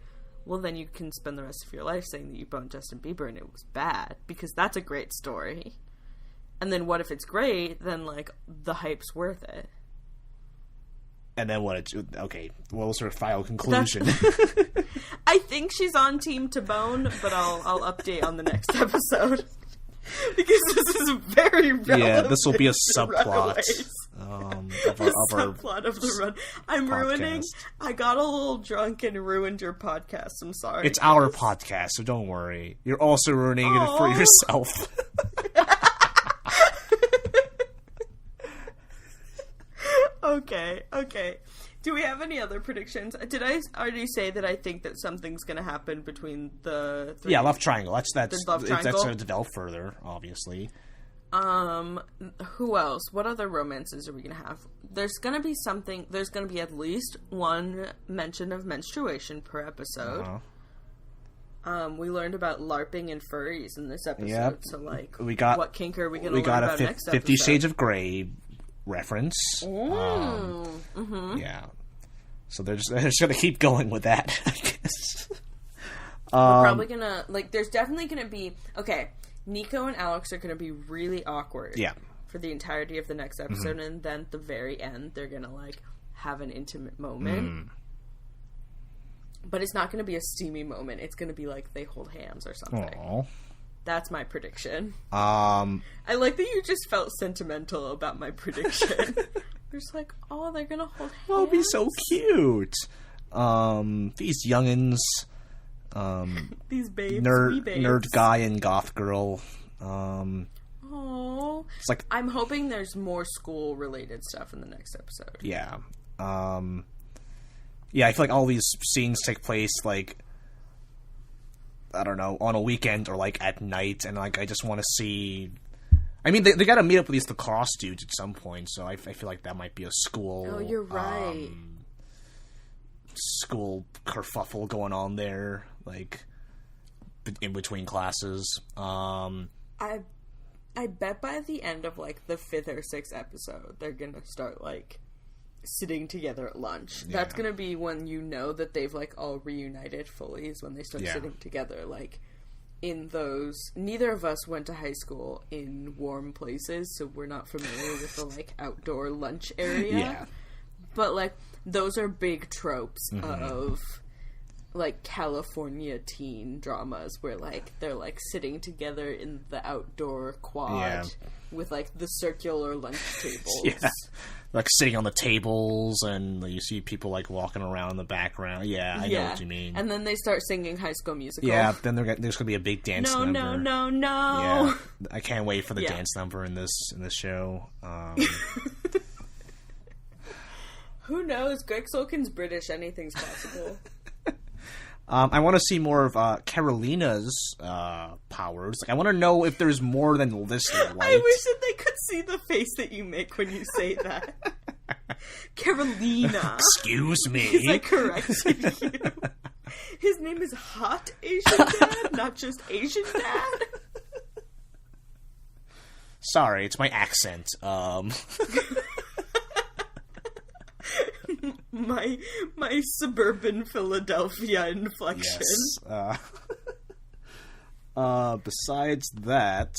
well, then you can spend the rest of your life saying that you boned Justin Bieber and it was bad, because that's a great story. And then what if it's great? Then, like, the hype's worth it. And then what? Okay, we'll sort of final conclusion. I think she's on team to bone, but I'll update on the next episode. Because this is very relevant. Yeah, this will be a subplot. Subplot of the run. I'm podcast. Ruining. I got a little drunk and ruined your podcast. I'm sorry. It's our podcast, so don't worry. You're also ruining it for yourself. Okay. Do we have any other predictions? Did I already say that I think that something's going to happen between the three? Yeah, love triangle. That's love triangle. That's going to develop further, obviously. Who else? What other romances are we going to have? There's going to be something. There's going to be at least one mention of menstruation per episode. We learned about LARPing and furries in this episode. Yep. So, like, what kink are we going to learn about next episode? 50 Shades of Grey reference. Yeah. So they're just going to keep going with that, I guess. We're probably going to, like, there's definitely going to be, okay, Nico and Alex are going to be really awkward. Yeah. For the entirety of the next episode, and then at the very end, they're going to, like, have an intimate moment. But it's not going to be a steamy moment. It's going to be like they hold hands or something. Aww. That's my prediction. I like that you just felt sentimental about my prediction. You're just like, oh, they're going to hold hands? That'll be so cute. These youngins. These babes. Nerd guy and goth girl. Oh. It's like, I'm hoping there's more school-related stuff in the next episode. Yeah. Yeah, I feel like all these scenes take place, like, I don't know, on a weekend or, like, at night, and, like, I just want to see... I mean, they gotta meet up with these lacrosse dudes at some point, so I feel like that might be a school... Oh, you're right. School kerfuffle going on there, like, in between classes. I bet by the end of, like, the 5th or 6th episode, they're gonna start, like... sitting together at lunch. Yeah. That's gonna be when you know that they've, like, all reunited fully, is when they start sitting together, like, in those... Neither of us went to high school in warm places, so we're not familiar with the, like, outdoor lunch area. Yeah. But, like, those are big tropes of, like, California teen dramas, where, like, they're, like, sitting together in the outdoor quad with, like, the circular lunch tables. Yeah. Like, sitting on the tables, and you see people, like, walking around in the background. Yeah, I know what you mean. And then they start singing High School Musical. Yeah, then there's going to be a big dance number. No. Yeah, I can't wait for the dance number in this show. Who knows? Greg Sulkin's British. Anything's possible. I want to see more of Carolina's powers. Like, I want to know if there's more than this light. I wish that they could see the face that you make when you say that. Carolina. Excuse me. He's, like, correcting you. His name is Hot Asian Dad, not just Asian Dad. Sorry, it's my accent. My suburban Philadelphia inflection. Yes. Besides that,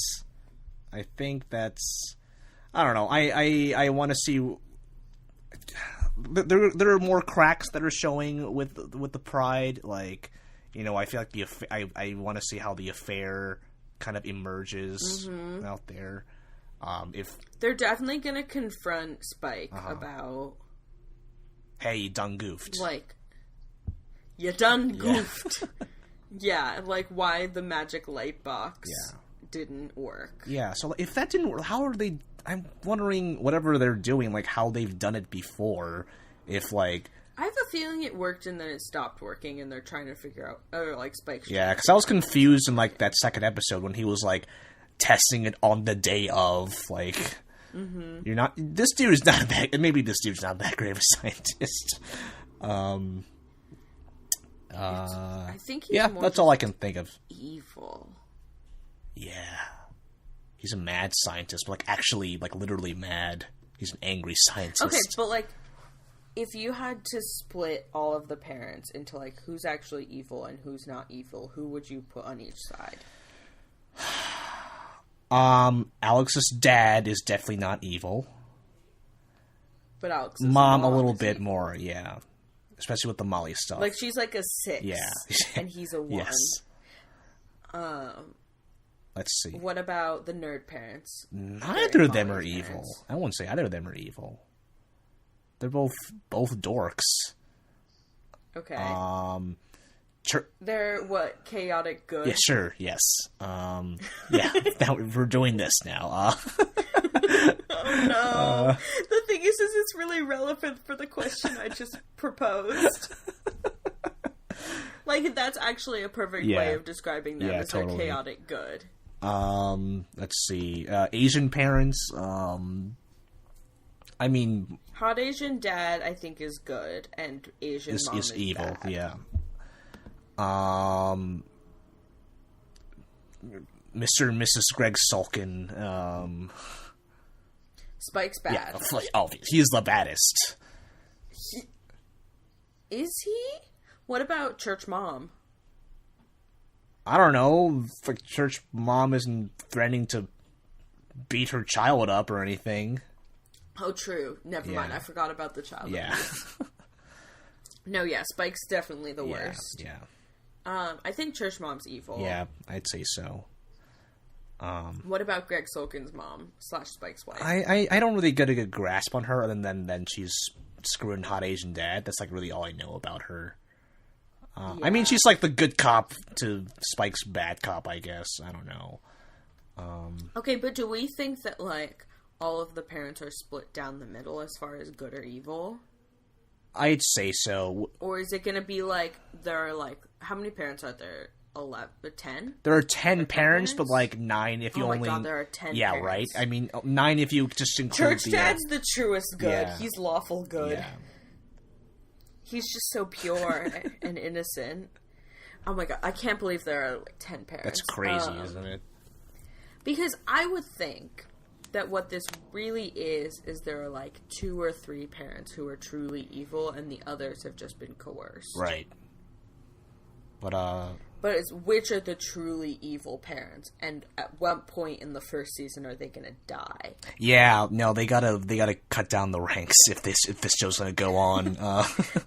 I think that's... I don't know. I want to see... There are more cracks that are showing with the Pride. Like, you know, I feel like I want to see how the affair kind of emerges out there. If they're definitely going to confront Spike about... Hey, you done goofed. Like, you done goofed. Yeah, like, why the magic light box didn't work. Yeah, so if that didn't work, how are they... I'm wondering, whatever they're doing, like, how they've done it before. If, like... I have a feeling it worked and then it stopped working and they're trying to figure out... Or, like, Spike's... Yeah, because I was confused in, like, that second episode when he was, like, testing it on the day of, like... You're not. This dude's not that. Maybe this dude's not that great of a scientist. I think he's more that's all I can think of. Evil. Yeah, he's a mad scientist, but like actually, like literally mad. He's an angry scientist. Okay, but like, if you had to split all of the parents into like who's actually evil and who's not evil, who would you put on each side? Alex's dad is definitely not evil. But Alex's mom a little bit more, yeah. Especially with the Molly stuff. Like, she's like a 6. Yeah. And he's a 1. Yes. Let's see. What about the nerd parents? Neither of them are evil. I wouldn't say either of them are evil. They're both dorks. Okay. They're what, chaotic good? Yeah, sure, yes. Yeah, now we're doing this now. Oh no. The thing is it's really relevant for the question I just proposed. Like, that's actually a perfect way of describing them as totally. Their chaotic good. Let's see. Asian parents, I mean... Hot Asian dad, I think, is good, and Asian mom is evil, bad. Yeah. Mr. and Mrs. Greg Sulkin. Spike's bad. Yeah, obvious. He's the baddest. Is he? What about Church Mom? I don't know. Like, Church Mom isn't threatening to beat her child up or anything. Oh, true. Never mind. I forgot about the child. Yeah. No, Spike's definitely the worst. Yeah. I think Church Mom's evil. Yeah, I'd say so. What about Greg Sulkin's mom / Spike's wife? I don't really get a good grasp on her, other than then she's screwing Hot Asian Dad. That's like really all I know about her. I mean, she's like the good cop to Spike's bad cop, I guess. I don't know. Okay, but do we think that like all of the parents are split down the middle as far as good or evil? I'd say so. Or is it going to be like, there are like, how many parents are there? 11, 10? There are 10 parents, but like 9 if you only... Oh my god, there are 10 yeah, parents. right? I mean, 9 if you just include Church Dad's the truest good. Yeah. He's lawful good. Yeah. He's just so pure and innocent. Oh my god, I can't believe there are like 10 parents. That's crazy, isn't it? Because I would think that what this really is there are like 2 or 3 parents who are truly evil and the others have just been coerced. Right. But it's which are the truly evil parents, and at what point in the first season are they gonna die? Yeah, no, they gotta cut down the ranks if this show's gonna go on.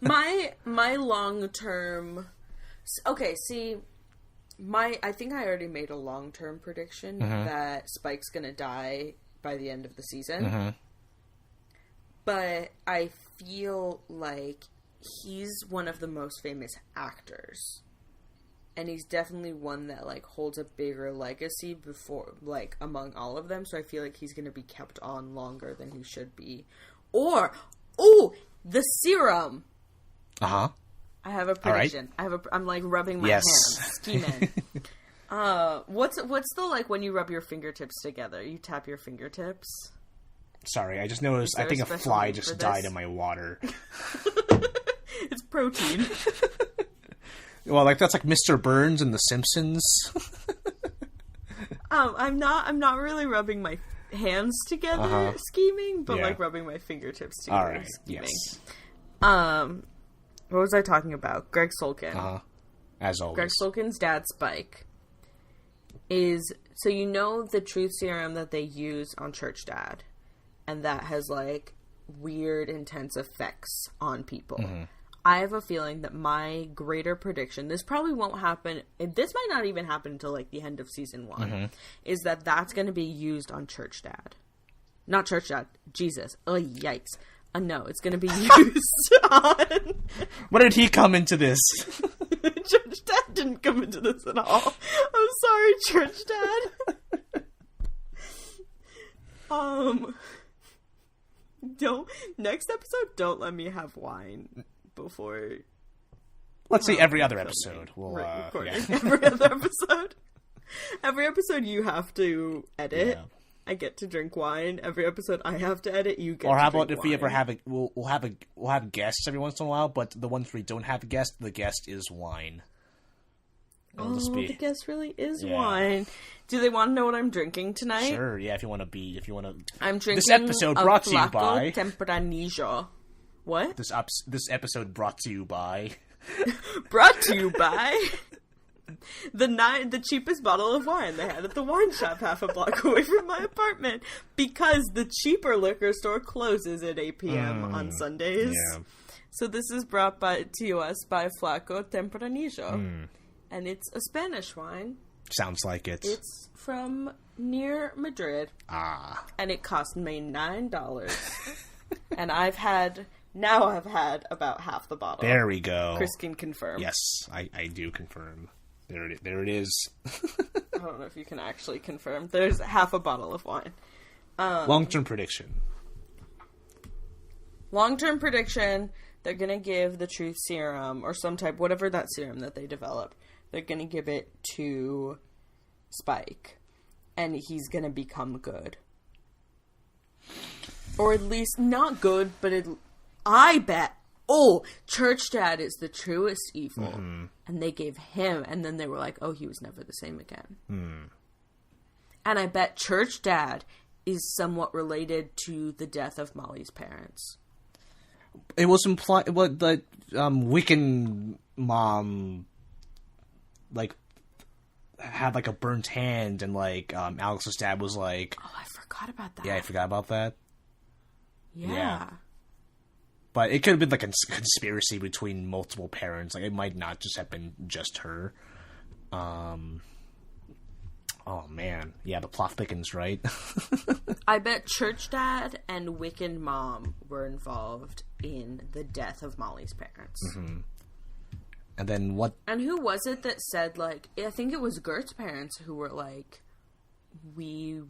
My long term. Okay, see, I think I already made a long term prediction that Spike's gonna die by the end of the season. But I feel like he's one of the most famous actors. And he's definitely one that, like, holds a bigger legacy before, like, among all of them. So I feel like he's going to be kept on longer than he should be. Or, the serum. Uh-huh. I have a prediction. Right. I'm, like, rubbing my hands. Scheming. What's the, like, when you rub your fingertips together? You tap your fingertips? Sorry, I just noticed, I think a fly just died in my water. It's protein. Well, like that's like Mr. Burns in The Simpsons. I'm not really rubbing my hands together scheming, but like rubbing my fingertips together scheming. Yes. What was I talking about? Greg Sulkin. As always. Greg Sulkin's dad, Spike, is so you know the truth serum that they use on Church Dad, and that has like weird, intense effects on people. I have a feeling that my greater prediction, this probably won't happen, this might not even happen until, like, the end of season 1, is that that's going to be used on Church Dad. Not Church Dad, Jesus. Oh, yikes. No, it's going to be used on... When did he come into this? Church Dad didn't come into this at all. I'm sorry, Church Dad. Next episode, don't let me have wine. Before, let's see, every other episode. We'll every other episode. Every episode you have to edit. Yeah. I get to drink wine. Every episode I have to edit. You get. Or how to about drink if wine. we ever have we'll have guests every once in a while, but the ones we don't have a guest, the guest is wine. The guest really is wine. Do they want to know what I'm drinking tonight? Sure. Yeah. If you want to. I'm drinking. This episode brought to you by Tempranillo. What? This episode brought to you by... Brought to you by... the cheapest bottle of wine they had at the wine shop half a block away from my apartment. Because the cheaper liquor store closes at 8 p.m. on Sundays. Yeah. So this is brought to us by Flaco Tempranillo. And it's a Spanish wine. Sounds like it. It's from near Madrid. And it cost me $9. And I've had about half the bottle. There we go. Chris can confirm. Yes, I do confirm. There it is. I don't know if you can actually confirm. There's half a bottle of wine. Long-term prediction. Long-term prediction, they're going to give the truth serum, or some type, whatever that serum that they develop, they're going to give it to Spike. And he's going to become good. Or at least, not good, but I bet, Church Dad is the truest evil. And they gave him, and then they were like, he was never the same again. And I bet Church Dad is somewhat related to the death of Molly's parents. It was implied, the Wiccan mom, like, had, like, a burnt hand, and, like, Alex's dad was like... I forgot about that. Yeah, I forgot about that. Yeah. But it could have been like a conspiracy between multiple parents. Like, it might not just have been just her. Oh, man. Yeah, the plot thickens, right? I bet Church Dad and Wiccan Mom were involved in the death of Molly's parents. And then what... And who was it that said, like... I think it was Gert's parents who were like, we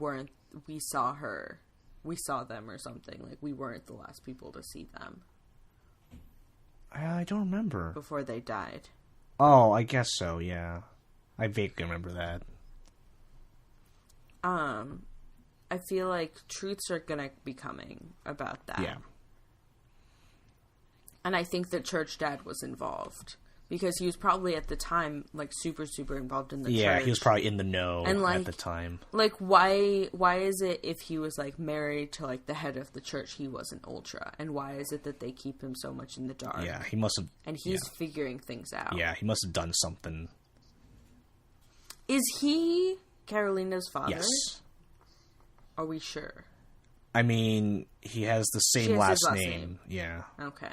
saw her... We saw them or something. Like, we weren't the last people to see them. I don't remember. Before they died. Oh, I guess so, yeah. I vaguely remember that. I feel like truths are gonna be coming about that. Yeah. And I think that Church Dad was involved. Because he was probably at the time, like, super, super involved in the church. Yeah, he was probably in the know and, like, at the time. Like, why is it if he was, like, married to, like, the head of the church, he wasn't ultra? And why is it that they keep him so much in the dark? Yeah, he must have... And he's figuring things out. Yeah, he must have done something. Is he Carolina's father? Yes. Are we sure? I mean, he has the same last name. Yeah. Okay.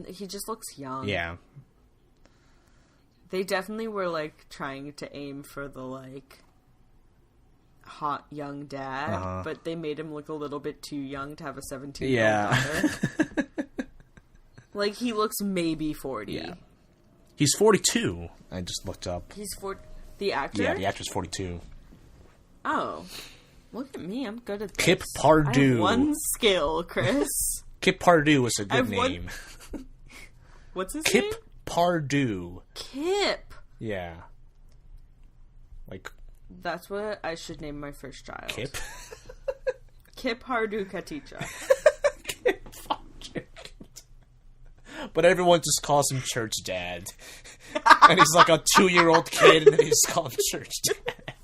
He just looks young. Yeah. They definitely were, like, trying to aim for the, like, hot young dad, but they made him look a little bit too young to have a 17-year-old daughter. Like, he looks maybe 40. Yeah. He's 42. I just looked up. He's the actor? Yeah, the actor's 42. Oh. Look at me, I'm good at this. Kip Pardue. I have one skill, Chris. Kip Pardue was a good name. What's his name? Kip Pardue. Kip. Yeah. Like. That's what I should name my first child. Kip? Kip Pardue Katicha. Kip Pardue. But everyone just calls him Church Dad. And he's like a 2-year-old kid, and then he just calls him Church Dad.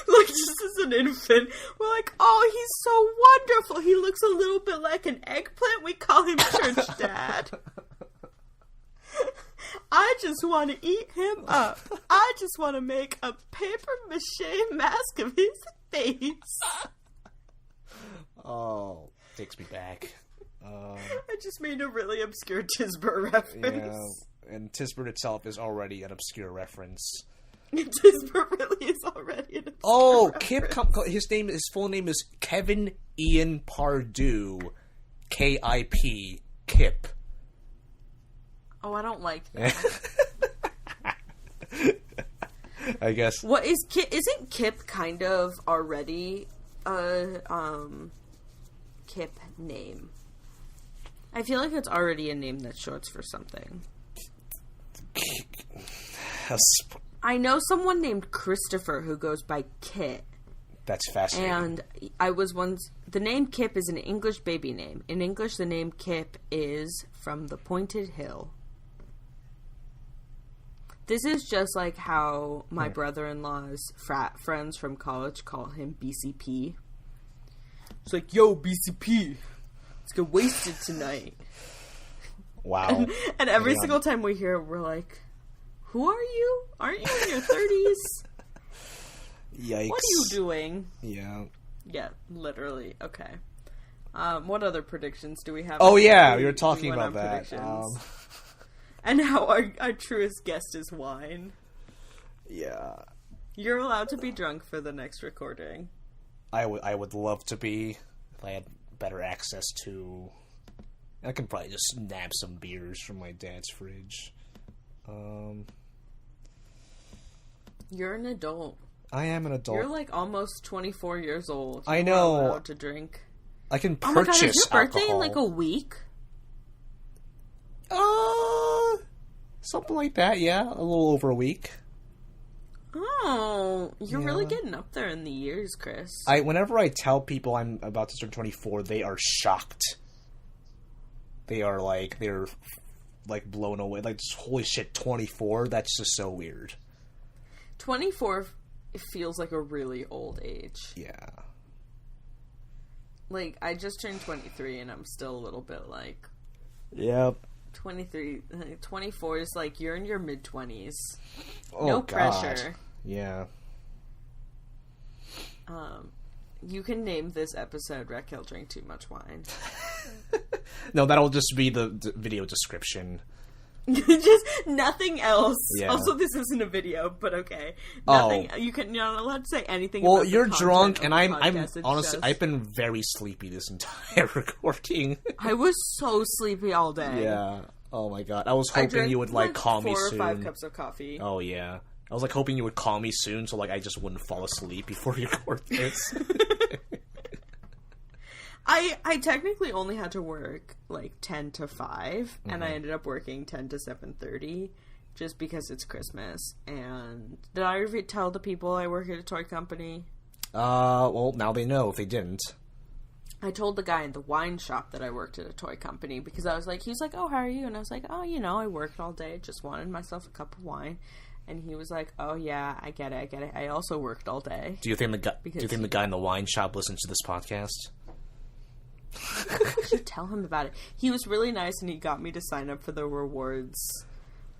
Like, just as an infant, we're like, oh, he's so wonderful. He looks a little bit like an eggplant. We call him Church Dad. I just want to eat him up. I just want to make a papier-mâché mask of his face. Oh, takes me back. I just made a really obscure Tisbert reference. Yeah, and Tisbert itself is already an obscure reference. Tisbert really is already an obscure reference. Kip, his full name is Kevin Ian Pardue, K-I-P, Kip. Oh, I don't like that. I guess. What is Kip? Isn't Kip kind of already a Kip name? I feel like it's already a name that's shorts for something. I know someone named Christopher who goes by Kit. That's fascinating. And I was once... The name Kip is an English baby name. In English, the name Kip is from the pointed hill. This is just like how my brother-in-law's frat friends from college call him BCP. It's like, yo, BCP, let's get wasted tonight. Wow. And every single time we hear it, we're like, who are you? Aren't you in your 30s? Yikes. What are you doing? Yeah. Yeah, literally. Okay. What other predictions do we have? Oh, yeah, we were talking about that. And how our truest guest is wine. Yeah. You're allowed to be drunk for the next recording. I would love to be if I had better access to... I can probably just nab some beers from my dad's fridge. You're an adult. I am an adult. You're like almost 24 years old. I know. You're allowed to drink. I can purchase alcohol. Oh my god, is your birthday alcohol. in like a week? Something like that, yeah. A little over a week. Oh, you're really getting up there in the years, Chris. Whenever I tell people I'm about to turn 24, they are shocked. They're blown away. Like, holy shit, 24? That's just so weird. 24, it feels like a really old age. Yeah. Like, I just turned 23 and I'm still a little bit like... Yep. 24 is like, you're in your mid-20s. Oh, no God. pressure. Yeah. You can name this episode Raquel Drank Too Much Wine. No, that'll just be the video description. Just nothing else. Yeah. Also, this isn't a video, but okay. Nothing. You're not allowed to say anything. Well, about you're the drunk, and I'm podcast. honestly, I've been very sleepy this entire recording. I was so sleepy all day. Yeah. Oh my god. I was hoping you would call me soon. 4 or 5 cups of coffee. Oh yeah. I was hoping you would call me soon, so I just wouldn't fall asleep before you record this. I technically only had to work, like, 10 to 5, and I ended up working 10 to 7:30, just because it's Christmas. And did I ever tell the people I work at a toy company? Well, now they know if they didn't. I told the guy in the wine shop that I worked at a toy company, because I was like, he was like, oh, how are you? And I was like, oh, you know, I worked all day, just wanted myself a cup of wine. And he was like, oh, yeah, I get it. I also worked all day. Do you think the guy in the wine shop listens to this podcast? I should tell him about it. He was really nice, and he got me to sign up for the rewards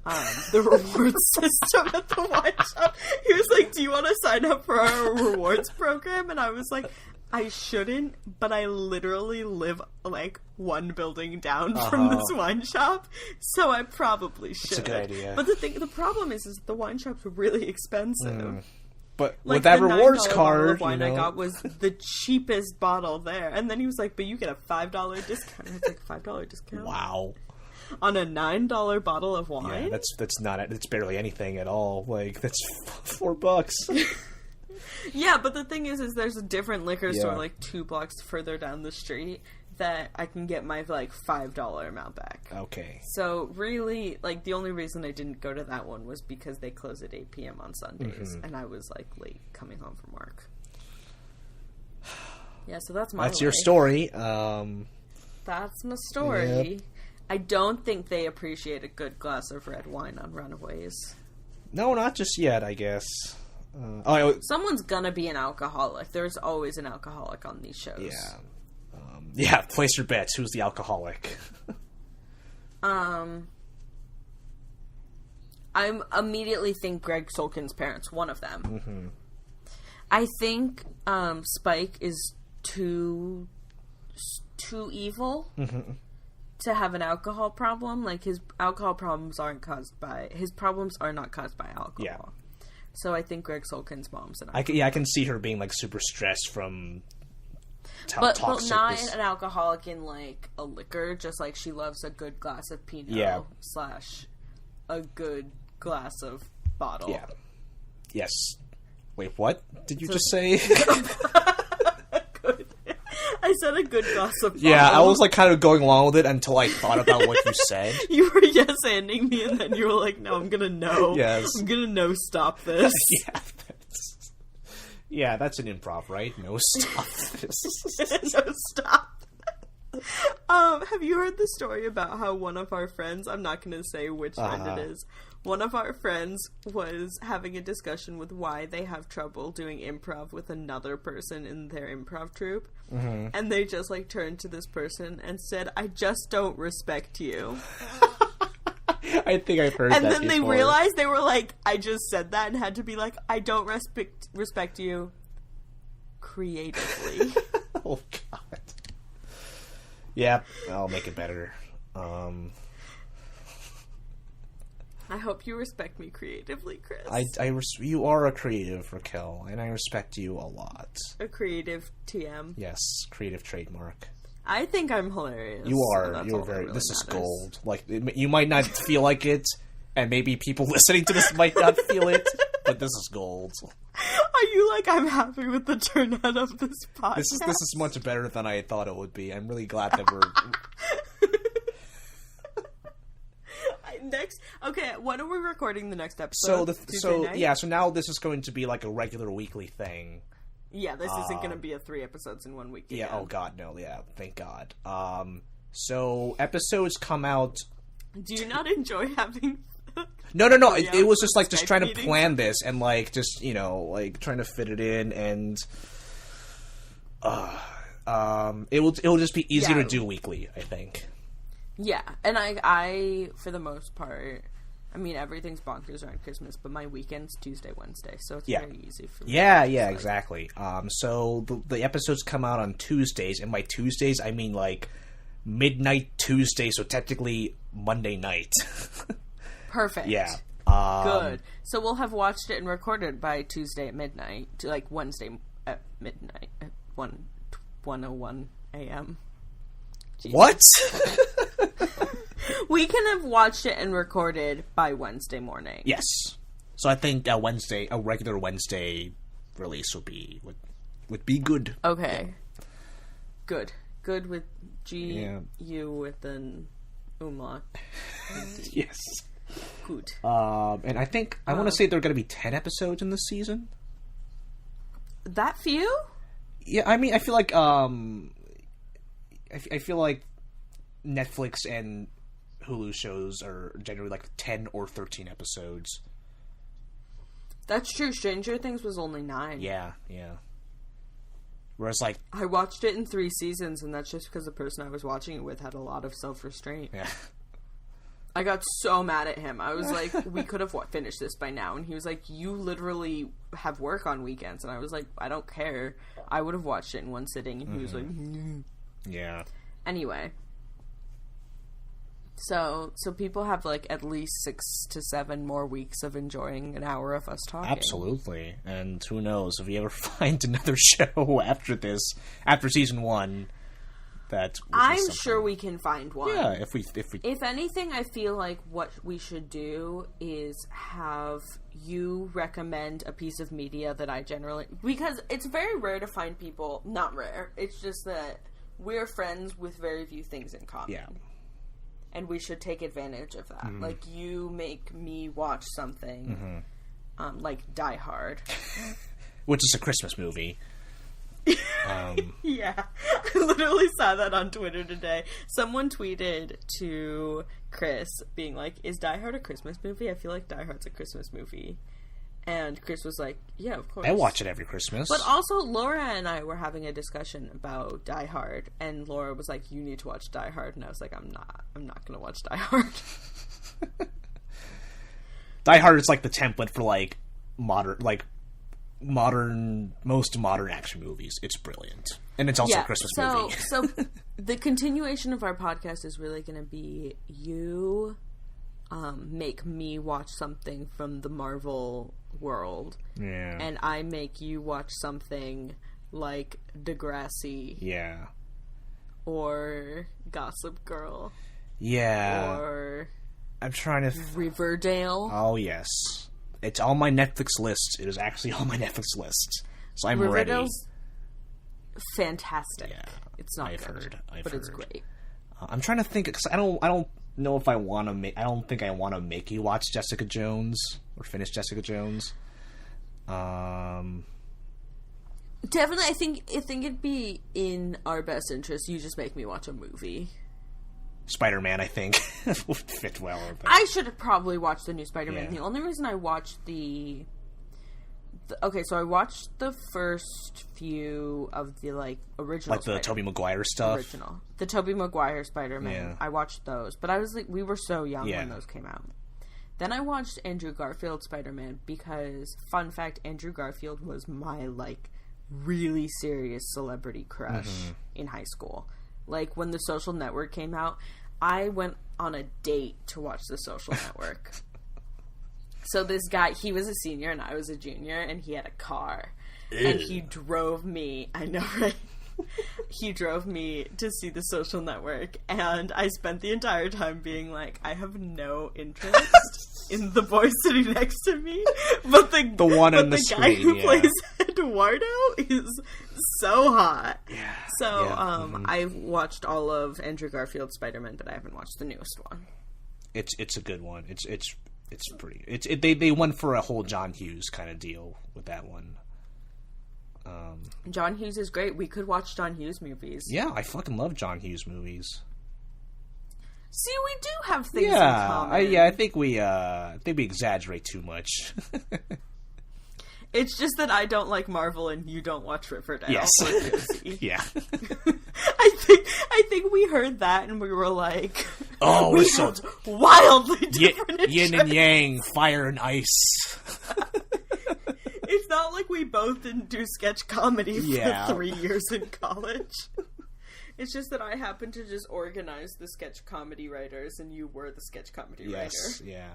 system at the wine shop. He was like, do you want to sign up for our rewards program? And I was like, I shouldn't, but I literally live, like, one building down from this wine shop, so I probably should. It's a good idea. But the problem is the wine shop's really expensive. But like, with that rewards card, of wine I got was the cheapest bottle there. And then he was like, but you get a $5 discount. And it's like, $5 discount? Wow. On a $9 bottle of wine? Yeah, that's barely anything at all. Like, that's $4. Yeah, but the thing is there's a different liquor store, like, 2 blocks further down the street that I can get my, like, $5 amount back. Okay. So, really, like, the only reason I didn't go to that one was because they close at 8 p.m. on Sundays, and I was, like, late coming home from work. Yeah, so that's my That's your story. That's my story. Yep. I don't think they appreciate a good glass of red wine on Runaways. No, not just yet, I guess. Someone's gonna be an alcoholic. There's always an alcoholic on these shows. Yeah. Yeah, place your bets. Who's the alcoholic? I immediately think Greg Sulkin's parents, one of them. Mm-hmm. I think Spike is too evil to have an alcohol problem. Like, his alcohol problems are not caused by alcohol. Yeah. So I think Greg Sulkin's mom's an alcoholic. I can see her being, like, super stressed from but not an alcoholic in, like, a liquor. Just, like, she loves a good glass of Pinot / a good glass of bottle. Yeah. Yes. Wait, what did you just say? I said a good glass of bottle. Yeah, I was, like, kind of going along with it until I thought about what you said. You were yes-anding me, and then you were like, no, I'm gonna know. Yes. I'm gonna know stop this. Yeah, that's an improv, right? No, stop this. No, stop. Have you heard the story about how one of our friends, I'm not going to say which friend it is, one of our friends was having a discussion with why they have trouble doing improv with another person in their improv troupe. Mm-hmm. And they just, like, turned to this person and said, I just don't respect you. I think I've heard that before. And then they realized, they were like, I just said that, and had to be like, I don't respect you creatively. Oh, God. Yeah, I'll make it better. I hope you respect me creatively, Chris. You are a creative, Raquel, and I respect you a lot. A creative TM. Yes, creative trademark. I think I'm hilarious. You are. You're very. Really this matters. Is gold. Like, you might not feel like it, and maybe people listening to this might not feel it, but this is gold. Are you like, I'm happy with the turnout of this podcast? This is much better than I thought it would be. I'm really glad that we're. Okay, when are we recording the next episode? So now this is going to be like a regular weekly thing. Yeah, this isn't going to be a 3 episodes in 1 week. Yeah, again. Oh God, no, yeah, thank God. So episodes come out. Do you not enjoy having? No. It was just like just trying to plan this and like just like trying to fit it in and it will just be easier to do weekly, I think. Yeah, and I for the most part, I mean, everything's bonkers around Christmas, but my weekend's Tuesday, Wednesday, so it's very easy for me. Yeah, exactly. So the episodes come out on Tuesdays, and by Tuesdays, I mean, like, midnight Tuesday, so technically Monday night. Perfect. Yeah. Good. So we'll have watched it and recorded by Tuesday at midnight, to, like, Wednesday at midnight, at 1:01 a.m. Jesus. What? We can have watched it and recorded by Wednesday morning. Yes. So I think a regular Wednesday release would be good. Okay. Good. good with G-U with an umlaut. Yes. Good. And I think, I want to say there are going to be 10 episodes in this season. That few? Yeah, I mean, I feel like, I feel like Netflix and Hulu shows are generally like 10 or 13 episodes. That's true. Stranger Things was only 9. Yeah. Whereas, like... I watched it in 3 seasons, and that's just because the person I was watching it with had a lot of self-restraint. Yeah. I got so mad at him. I was like, we could have finished this by now. And he was like, you literally have work on weekends. And I was like, I don't care. I would have watched it in one sitting. And he was like, Yeah. Anyway. So people have, like, at least 6 to 7 more weeks of enjoying an hour of us talking. Absolutely. And who knows, if we ever find another show after this, after season 1... I'm sure we can find one. Yeah, if we... If anything, I feel like what we should do is have you recommend a piece of media that I generally... Because it's very rare to find people... Not rare. It's just that we're friends with very few things in common. Yeah. And we should take advantage of that. Mm-hmm. Like, you make me watch something, like Die Hard. Which is a Christmas movie. Yeah, I literally saw that on Twitter today. Someone tweeted to Chris being like, is Die Hard a Christmas movie? I feel like Die Hard's a Christmas movie. And Chris was like, yeah, of course. I watch it every Christmas. But also, Laura and I were having a discussion about Die Hard, and Laura was like, you need to watch Die Hard. And I was like, I'm not going to watch Die Hard. Die Hard is like the template for like most modern action movies. It's brilliant. And it's also a Christmas movie. So the continuation of our podcast is really going to be you make me watch something from the Marvel world. Yeah. And I make you watch something like Degrassi. Yeah. Or Gossip Girl. Yeah. Or... I'm trying to... Riverdale. Oh, yes. It's on my Netflix list. It is actually on my Netflix list. So I'm Riverdale's ready. Fantastic. Yeah. It's not I've good, heard. but it's great. I'm trying to think, because I don't know if I want to make... I don't think I want to make you watch Jessica Jones or finish Jessica Jones. Definitely, I think it'd be in our best interest. You just make me watch a movie. Spider-Man, I think, would fit well. But... I should probably watch the new Spider-Man. Yeah. The only reason I watched okay, so I watched the first few of the, like, original like the Tobey Maguire stuff? The Tobey Maguire Spider-Man. Yeah. I watched those. But I was like, we were so young when those came out. Then I watched Andrew Garfield Spider-Man because, fun fact, Andrew Garfield was my, like, really serious celebrity crush in high school. Like, when The Social Network came out, I went on a date to watch The Social Network. So this guy, he was a senior and I was a junior, and he had a car. Ew. And he drove me, I know, right? He drove me to see The Social Network, and I spent the entire time being like, I have no interest in the boy sitting next to me, but the one on the screen, guy who plays Eduardo is so hot. Yeah. So, I watched all of Andrew Garfield's Spider-Man, but I haven't watched the newest one. It's a good one. It's pretty. They went for a whole John Hughes kind of deal with that one. John Hughes is great. We could watch John Hughes movies. Yeah, I fucking love John Hughes movies. See, we do have things in common. I think we exaggerate too much. It's just that I don't like Marvel and you don't watch Riverdale. Yes. Yeah. I think we heard that and we were like, oh, we're so wildly different. Yin and yang, fire and ice. It's not like we both didn't do sketch comedy for 3 years in college. It's just that I happened to just organize the sketch comedy writers and you were the sketch comedy writer. Yes, yeah.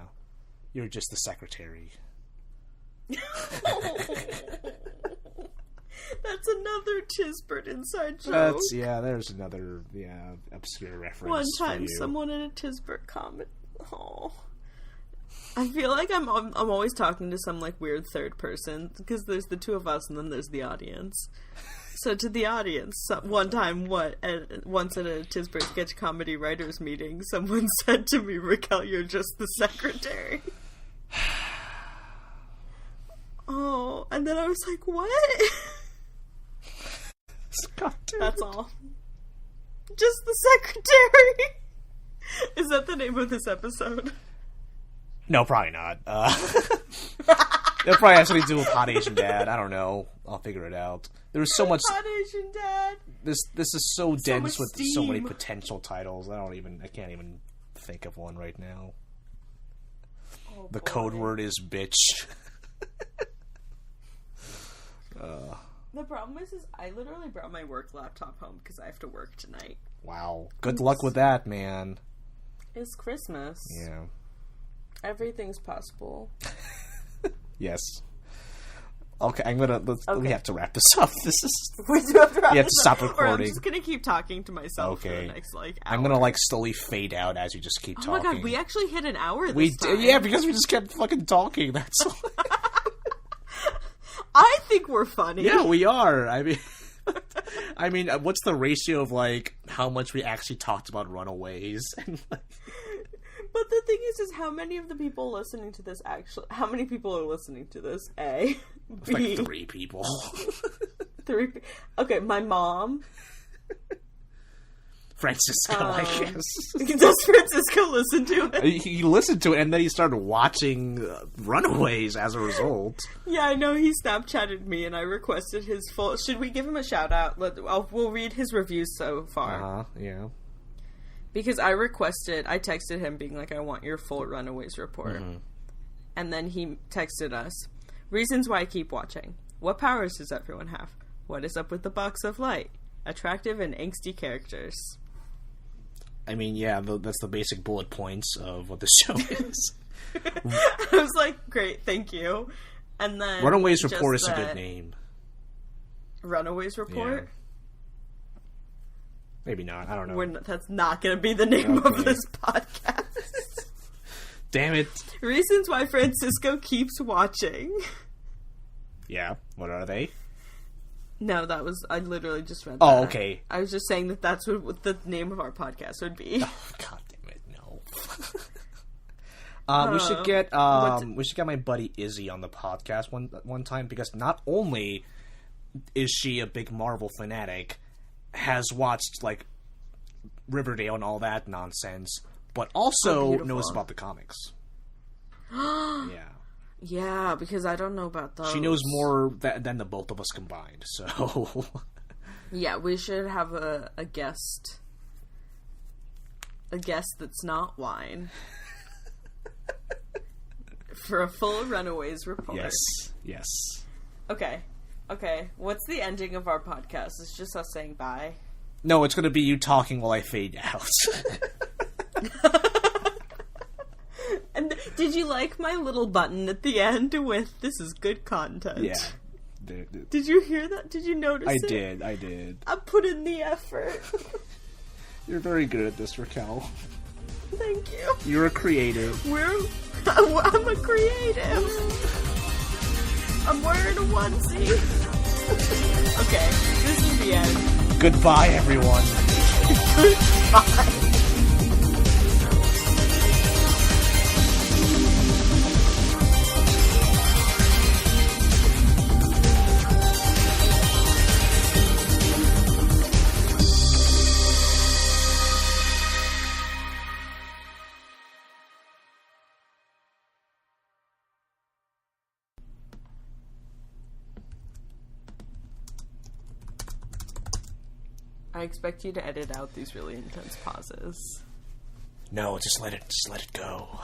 You're just the secretary. That's another Tisbert inside joke. There's another obscure reference. One time someone in a Tisbert comment. Oh. I feel like I'm always talking to some like weird third person because there's the two of us and then there's the audience. So to the audience, once at a Tisbury Sketch Comedy Writers meeting, someone said to me, Raquel, you're just the secretary. Oh, and then I was like, what? That's all. Just the secretary. Is that the name of this episode? No, probably not. It'll probably have something to do with Hot Asian Dad. I don't know. I'll figure it out. There's so much. Hot Asian Dad. This is so dense with so many potential titles. I can't even think of one right now. Oh, the code word is bitch. The problem is I literally brought my work laptop home because I have to work tonight. Wow. Good luck with that, man. It's Christmas. Yeah. Everything's possible. Yes. Okay, we have to wrap this up. We do have to wrap this up. You have to stop recording. Or I'm just gonna keep talking to myself for the next, hour. I'm gonna, slowly fade out as you just keep talking. Oh my god, we actually hit an hour this time. Yeah, because we just kept fucking talking, that's all. I think we're funny. Yeah, we are. I mean, what's the ratio of, how much we actually talked about Runaways? But the thing is how many of the people listening to this how many people are listening to this? A. B. 3 people. 3. Okay, my mom. Francisco, I guess. Does Francisco listen to it? He listened to it, and then he started watching Runaways as a result. Yeah, I know. He Snapchatted me, and I requested his full... Should we give him a shout-out? We'll read his reviews so far. Yeah. Because I texted him being like, I want your full Runaways report. Mm-hmm. And then he texted us, reasons why I keep watching. What powers does everyone have? What is up with the box of light? Attractive and angsty characters. I mean, yeah, that's the basic bullet points of what the show is. I was like, great, thank you. And then Runaways Report is a good name. Runaways Report? Yeah. Maybe not, I don't know. That's not going to be the name of this podcast. Damn it. Reasons why Francisco keeps watching. Yeah, what are they? No, I literally just read that. Oh, okay. I was just saying that's what the name of our podcast would be. Oh, god damn it, no. We should get my buddy Izzy on the podcast one time, because not only is she a big Marvel fanatic, has watched, Riverdale and all that nonsense, but also knows about the comics. Yeah. Yeah, because I don't know about those. She knows more than the both of us combined, so... Yeah, we should have a guest. A guest that's not wine. For a full Runaways report. Yes. Okay. What's the ending of our podcast? It's just us saying bye? No, it's going to be you talking while I fade out. And did you like my little button at the end with, this is good content? Yeah. Did you hear that? Did you notice it? I did. I put in the effort. You're very good at this, Raquel. Thank you. You're a creative. I'm a creative. I'm wearing a onesie. Okay, this is the end. Goodbye, everyone. Goodbye. I expect you to edit out these really intense pauses. No, just let it go.